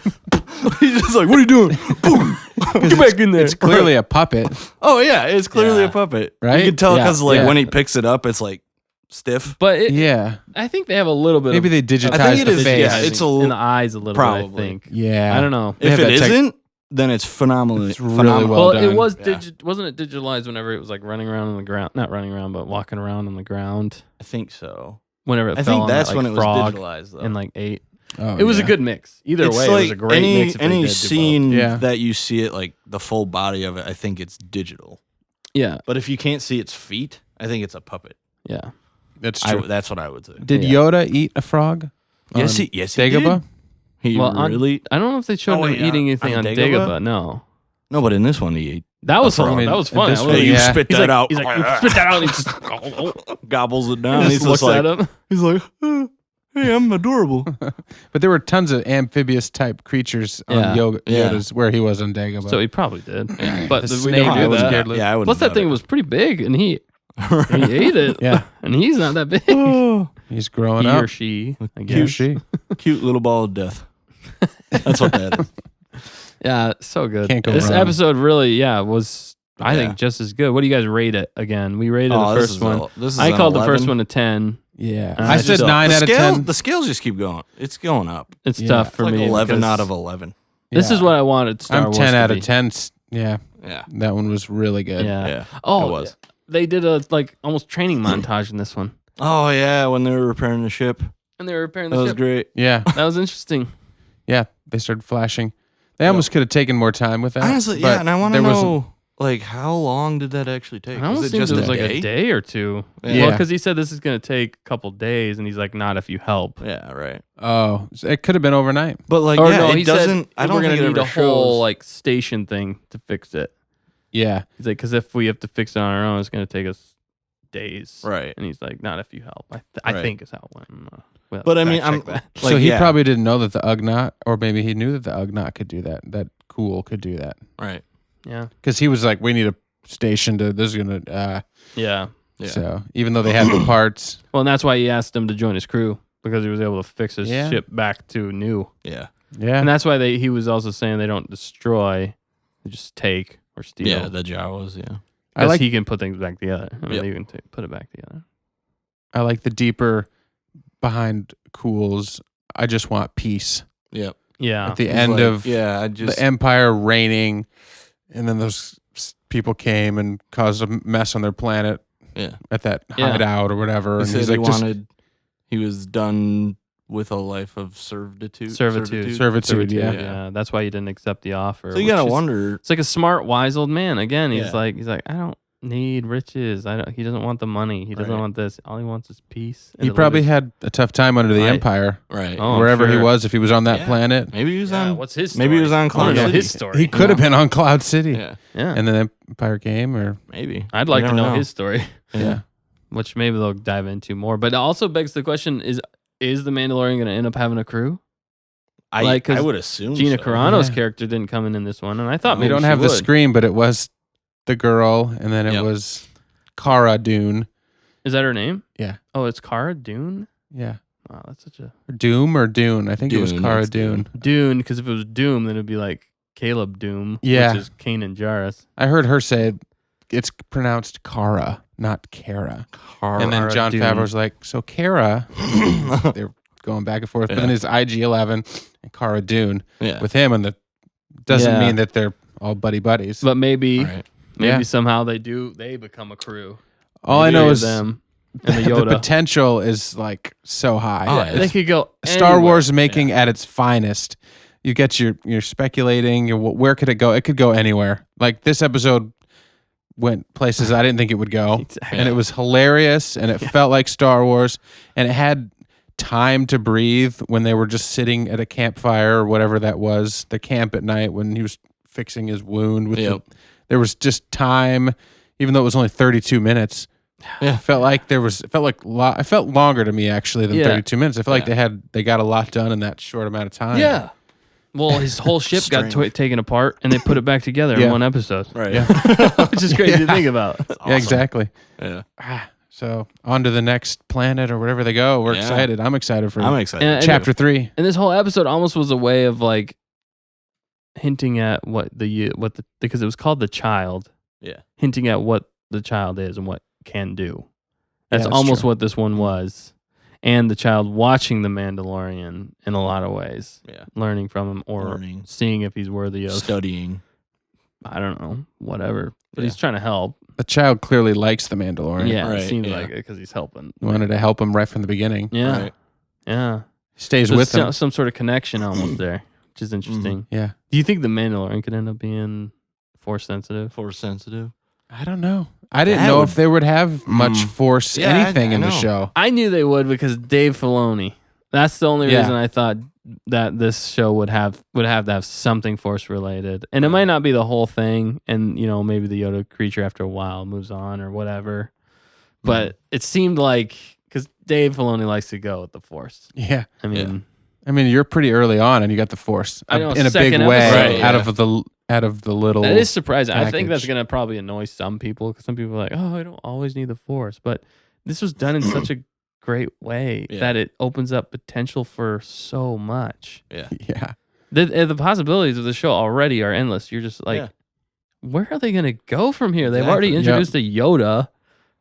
He's just like, what are you doing? Boom. get back in there. It's clearly a puppet. Oh yeah, it's clearly Yeah. a puppet. Right? You can tell Yeah, because like yeah. when he picks it up, it's like stiff. But Yeah. I think they have a little bit Maybe of they digitized I think it the is, face. yeah, it's a in the eyes a little probably. bit, I think. Yeah. I don't know. They If have it that tech- isn't, then it's phenomenally It's really phenomenal. well Well, done. it was Yeah. wasn't it digitalized whenever it was like running around on the ground, not running around, but walking around on the ground. I think so. Whenever it I fell think on that's that, when like, it was frog digitalized though. and like ate. Oh, It was a yeah. good mix. Either It's way, like it was a great any mix. if they any did do both. scene Yeah. that you see it like the full body of it, I think it's digital. Yeah, But if you can't see its feet, I think it's a puppet. yeah. That's true. That's what I would say. Did Yeah. Yoda eat a frog? Yes, on he did. Dagobah? He Well, really I don't know if they showed Oh, him yeah. eating anything On on Dagobah? Dagobah. No, no, but in this one he ate. that was frog. fun. I mean, That was fun. this I one, was- You yeah. spit He's that like, out. He's like, "You spit that out. And he just, Gobbles it down. just He's looks just like, at him. he's like, hey, I'm adorable. But there were tons of amphibious type creatures on Yeah. Yoda's where he was on Dagobah. So he probably did. But The we snake never I knew was that. scared. Yeah, I would. Plus, that thing was pretty big, and he ate it. Yeah. and he's not that big. oh, He's growing He up. or she, I He or guess. she. cute little ball of death. That's what that is. Yeah, so good. Can't go This wrong. episode really, was I Yeah. think just as good. What do you guys rate it again? We rated the this first is one. this is I an called the 11. first one a 10. Yeah. I I said just- 9 the out of scales, 10. The scales just keep going. It's going up. It's Yeah. tough It's for like me. 11 because out of 11. This is Yeah. what I wanted Star I'm Wars 10 to out be. of 10. Yeah. Yeah. That one was really good. Yeah. Yeah. Oh, it was. they did a like almost training montage in this one, Oh yeah, when they were repairing the ship, and they were repairing that the was ship. great. Yeah. That was interesting. Yeah. They started flashing. They almost could have taken more time with that. Honestly, but yeah, and I want to there wasn't- know like how long did that actually take? I almost seemed it was like a day or two. Yeah. Well, because he said this is going to take a couple days, and he's like, not if you help. Yeah, right. Oh, so it could have been overnight. But like, Or yeah, no, it he doesn't. said I don't we're think gonna it need ever a whole shows. like station thing to fix it. Yeah. He's like, because if we have to fix it on our own, it's going to take us days. Right. And he's like, not if you help. I Right. think is how it went. Well, But I mean, fact I'm check that. So like, he yeah, probably didn't know that the Ugnaught, or maybe he knew that the Ugnaught could do that. That Cool could do that. right. Yeah. Because he was like, we need a station to, this is going to, Yeah. Yeah. so even though they had the parts. Well, and that's why he asked him to join his crew, because he was able to fix his Yeah. ship back to new. Yeah. Yeah. And that's why he was also saying they don't destroy, they just take or steal. Yeah, the Jawas. Yeah. I Because like he can put things back together. I mean, Yep. he can put it back together. I like the deeper behind Cool's. I just want peace. Yep. Yeah. At the He's end like, of yeah, I just the Empire reigning, and then those people came and caused a mess on their planet yeah. at that Yeah. hideout or whatever. He And said he's he like, just, wanted. He was done with a life of servitude. Servitude, yeah. Yeah, that's why he didn't accept the offer. So you gotta wonder. It's like a smart, wise old man. Again, he's Yeah. like, I don't need riches. He doesn't want the money. He doesn't Right. want this. All he wants is peace. He probably had a tough time under the Empire, Right. Oh, I'm wherever he sure. was. If he was on that Yeah. planet, Maybe he was on. What's his story? Maybe he was on I wanna Cloud know City. his story. he could have been on Cloud City, Yeah. Yeah. and then the Empire came, or Maybe. I'd like You to never know his story, yeah. which maybe they'll dive into more. But it also begs the question: Is the Mandalorian going to end up having a crew? I 'cause would assume Gina so. Carano's Yeah. character didn't come in this one, and I thought We maybe don't she have the would. screen, but it was the girl, and then it Yep. was Cara Dune. Is that her name? Yeah. Oh, it's Cara Dune. Yeah, Wow, that's such a Doom or Dune. I think it was Dune, Cara it's Dune. Dune. Because if it was Doom, then it'd be like Caleb Doom, Yeah. which is Kanan Jarrus. I heard her say it's pronounced Cara, not Kara. And then Cara John Dune. Favreau's like, so Kara. They're going back and forth. But then Yeah. his IG-11 and Cara Dune Yeah. with him, and the doesn't Yeah. mean that they're all buddies. But maybe Right. Yeah. somehow they become a crew. All I Maybe know of is them and the the Yoda. potential is like so high. Oh, It's They could go Star anywhere. Wars making at its finest. You get you're speculating. Where could it go? It could go anywhere. Like this episode went places I didn't think it would go, Exactly. and it was hilarious, and it felt like Star Wars, and it had time to breathe when they were just sitting at a campfire or whatever that was, the camp at night when he was fixing his wound. There was just time, even though it was only 32 minutes. Yeah. It felt like it felt longer to me actually than Yeah. 32 minutes. I felt like Yeah. they got a lot done in that short amount of time. Yeah. Well, his whole ship got Strange. taken apart, and they put it back together Yeah. in one episode, Right. Yeah. which is crazy to think about. Yeah, exactly. Yeah. So on to the next planet or wherever they go. We're Yeah. excited. I'm excited for I'm excited. And- chapter 3. And this whole episode almost was a way of like hinting at because it was called The Child. Yeah. Hinting at what the child is and what can do. That's that's almost true. what this one was. And the child watching the Mandalorian in a lot of ways, Yeah. learning from him or Learning. seeing if he's worthy of, Studying. I don't know, whatever. But Yeah. he's trying to help. The child clearly likes the Mandalorian. Yeah, it Right, seems yeah. like it because he's helping. He wanted to help him right from the beginning. Yeah, Right. yeah. Stays So with some, him. some sort of connection almost there, which is interesting. Yeah. Do you think the Mandalorian could end up being force sensitive? Force sensitive. I don't know. I didn't That know would- if they would have much force Yeah, anything I in the know. show. I knew they would because Dave Filoni. That's the only Yeah. reason I thought that this show would have to have something force related, and it might not be the whole thing. And maybe the Yoda creature after a while moves on or whatever. But it seemed like because Dave Filoni likes to go with the force. Yeah. I mean, I mean, you're pretty early on and you got the force I know, in a big second way episode. Right, out of the little that is surprising. I think that's package. gonna probably annoy some people because some people are like, "Oh, I don't always need the force," but this was done in such a great way Yeah. that it opens up potential for so much. Yeah. Yeah. The possibilities of the show already are endless. You're just like, Yeah. where are they gonna go from here? They've Exactly. already introduced a Yoda.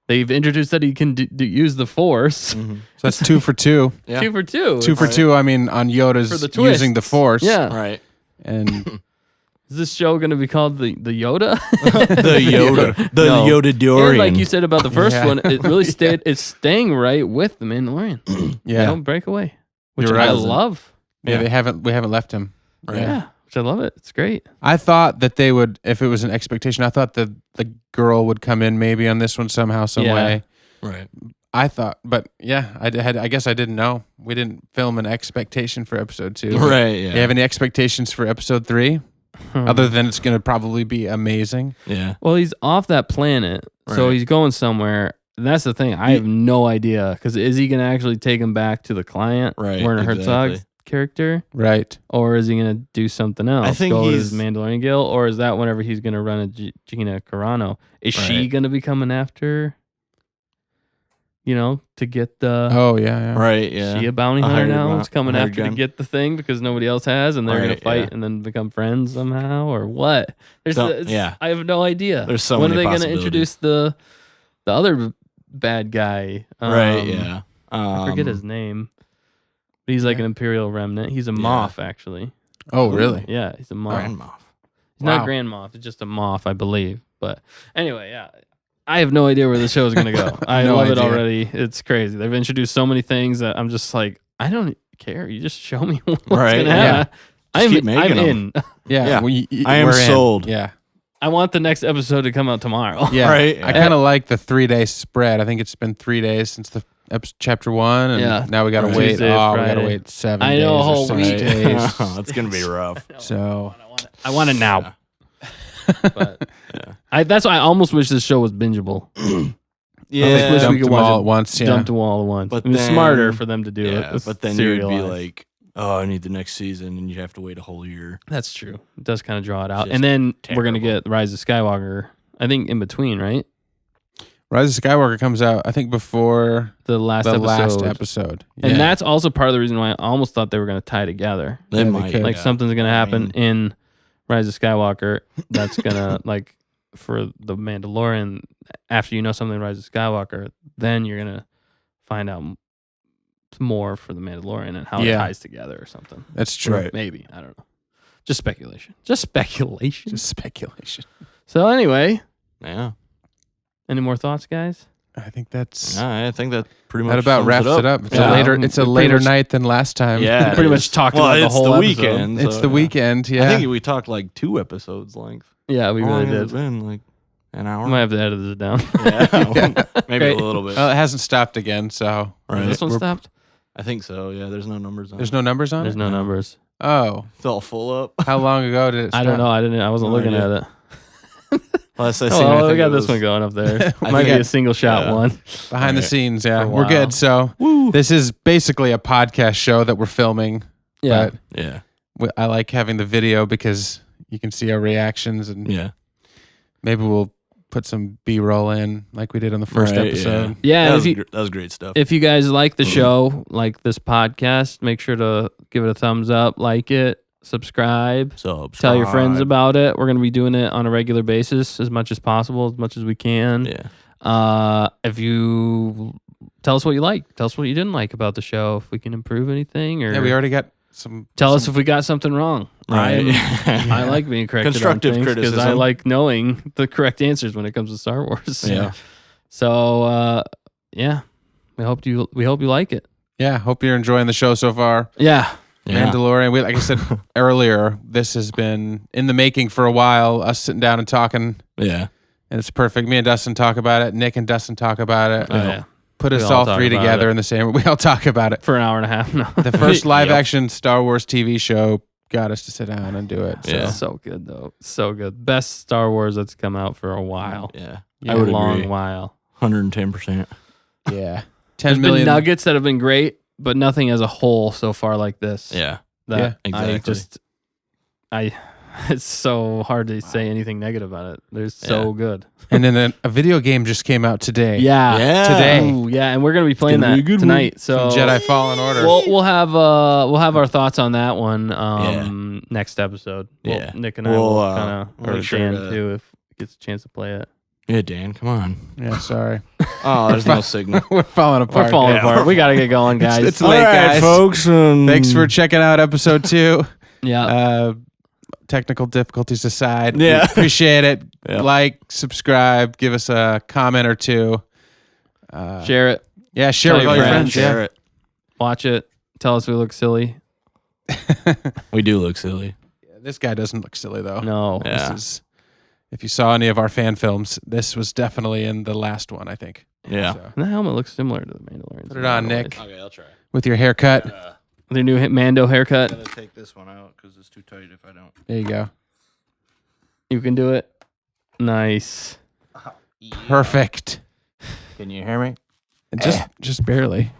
They've introduced that he can use the force. Mhm. So that's 2 for 2. Yeah. 2 for 2. 2 for Right. 2, I mean, on Yoda's For the twists. using the force. Yeah. Right. And Is this show gonna be called the Yoda? The Yoda. The No. Yoda Dorian. And like you said about the first Yeah. one, it really stayed. It's staying right with the Mandalorian. yeah. They don't break away, which You're right. I love. Yeah, we haven't left him. Right. Yeah, which I love it. It's great. I thought that they would, if it was an expectation, I thought that the girl would come in maybe on this one somehow, some Yeah. way. Right. I thought, but yeah, I guess I didn't know. We didn't film an expectation for episode 2. Right. Do Yeah. you have any expectations for episode 3? Other than it's going to probably be amazing. Yeah. Well, he's off that planet, so Right. he's going somewhere. And that's the thing. I have no idea because is he going to actually take him back to the client, Right, Werner Herzog's exactly. character, Right. or is he going to do something else? I think go to his he's- Mandalorian Guild, or is that whenever he's going to run a Gina Carano? Is she Right. going to be coming after? To get the. Oh, yeah. Right. Yeah. She a bounty A hunter hired now? gun- It's coming hired after gun. to get the thing because nobody else has, and they're gonna Right, fight yeah. and then become friends somehow, or what? Yeah. I have no idea. There's so when many are they gonna possibilities. introduce the other bad guy? Right. Yeah. I forget his name. But he's like an Imperial remnant. He's a Yeah. Moff, actually. Oh, really? Yeah, he's a Moff. Grand Moff. He's not Wow. Grand Moff. It's just a Moff, I believe. But anyway, yeah. I have no idea where the show is going to go. I No love it idea. already. It's crazy. They've introduced so many things that I'm just like, care. You just show me what's Right, gonna yeah. happen. keep I'm making in. Yeah, Yeah. I am we're in. sold. Yeah, I want the next episode to come out tomorrow. yeah. Right. I kind of like the 3-day spread. I think it's been 3 days since the chapter 1, and Yeah. now we got to Right. wait. Tuesday, We got to Friday. wait 7 I days know, a or whole 6 week. days. It's gonna be rough. So I want it now. Yeah. But that's why I almost wish this show was bingeable. Yeah, wish we dumped could them watch all it- at once. Yeah, Dumped them all at once. But It was then- smarter for them to do yeah, it. but then you'd be serialized. like, oh, I need the next season, and you'd have to wait a whole year. That's true. It does kind of draw it out. Just And then we're going to terrible. get Rise of Skywalker, I think, in between, right? Rise of Skywalker comes out, I think, before The last the episode. last episode. And Yeah. that's also part of the reason why I almost thought they were going to tie together. They Yeah, they might, could. Like yeah. something's going to happen I mean, in Rise of Skywalker that's going to, like, for the Mandalorian, after you know something in Rise of Skywalker, then you're going to find out more for the Mandalorian and how it Yeah. ties together or something. That's true. Right. Maybe. I don't know. Just speculation. Just speculation. Just speculation. So, anyway, Yeah. any more thoughts, guys? I think that's I think that pretty much that about sums wraps it up. It's Yeah. a later. It's a Pretty later much- night than last time. Yeah, Pretty it much is. talked well, about the it's whole the episode. weekend. It's so, the yeah. weekend. Yeah. I think we talked like 2 episodes length. Yeah, we How really long has did. it been? Like an hour? I might have to edit this down. Yeah, maybe Great. a little bit. Well, it hasn't stopped again, so Right. This one We're- stopped? I think so. Yeah, there's no numbers on there's it. no numbers on There's it. no numbers. Oh, It's all full up. how long ago did it? I don't start? know. I wasn't No looking idea. at it. Last I Oh, seen, I well, we think got it this was- one going up there. I Might think be I- a single shot yeah. one. Behind the Right. scenes. Yeah, For a we're while. good. So this is basically a podcast show that we're filming. Yeah. Yeah, I like having the video because you can see our reactions, and yeah. maybe we'll put some B-roll in like we did on the first Right, episode. Yeah. that, and was, if you, that was great stuff. if you guys like the show, like this podcast, make sure to give it a thumbs up, like it, subscribe. Tell your friends about it. We're going to be doing it on a regular basis as much as possible, as much as we can. Yeah, If you tell us what you like, tell us what you didn't like about the show, if we can improve anything, or Yeah, we already got some. tell us if we got something wrong. right. I like being corrected Constructive on things because I criticism. like knowing the correct answers when it comes to Star Wars. Yeah. So yeah, we hope you like it. Yeah, hope you're enjoying the show so far. Yeah. Yeah. Mandalorian. Like I said earlier, this has been in the making for a while. Us sitting down and talking, Yeah. and it's perfect. Me and Dustin talk about it. Nick and Dustin talk about it. Oh, yeah. Put We us all all talk three about together it. in the same. We all talk about it. For an hour and a half. No. The first live Yep. action Star Wars TV show got us to sit down and do it. So. Yeah. So good though. So good. Best Star Wars that's come out for a while. Yeah. Yeah. I would a long agree. while. 110%. Yeah. 10 There's been million. nuggets that have been great, but nothing as a whole so far like this. Yeah. That exactly. it's so hard to say anything negative about it. They're so Yeah. good. And then a video game just came out today. Yeah. Yeah. Today. Ooh, yeah, and we're gonna be playing gonna be that a good tonight. So Jedi Fallen Order. we'll have our thoughts on that one next episode. Yeah. Nick and I We'll, will kind of, or make sure Dan to- too, if he gets a chance to play it. Yeah, Dan, come on. Yeah, sorry. Oh, there's no signal. We're falling apart. We're falling Yeah. apart. We gotta get going, guys. It's late, guys. folks. Thanks for checking out episode 2. yeah. Technical difficulties aside, Yeah. we appreciate it. Yeah. Like, subscribe, give us a comment or two. Share it. Yeah, share Tell with your all your friends. friends. Yeah. Share it. Watch it. Tell us we look silly. We do look silly. This guy doesn't look silly though. No. Yeah. This is, if you saw any of our fan films, this was definitely in the last one, I think. Yeah. So, And the helmet looks similar to the Mandalorian. put it on, Nick, Okay, I'll try. with your haircut. Their new Mando haircut. I'm gonna take this one out because it's too tight if I don't. There you go. You can do it. Nice. Perfect. Can you hear me? And just barely.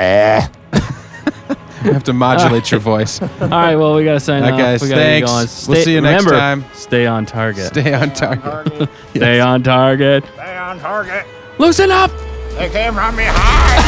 You have to modulate your voice. All All right, well, we got to sign right, off. guys. We gotta get Thanks. going. We'll see you next remember, time. Stay on target. Stay on target. Stay on target. Stay on target. Loosen up. They came from behind.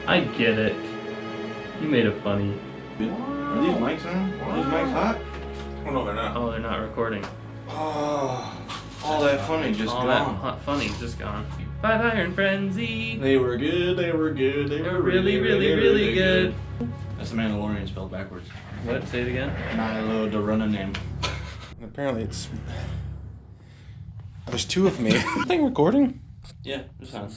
I get it. You made it funny. Are these mics on? Are these mics hot? Oh, no, they're not. Oh, they're not recording. Oh. All that funny just All that hot funny just gone. 5 Iron Frenzy. They were good. They were good. They were really, really good. That's the Mandalorian spelled backwards. What? Say it again. Nilo the running name. And apparently it's... There's 2 of me. Thing recording? Yeah, it's fine.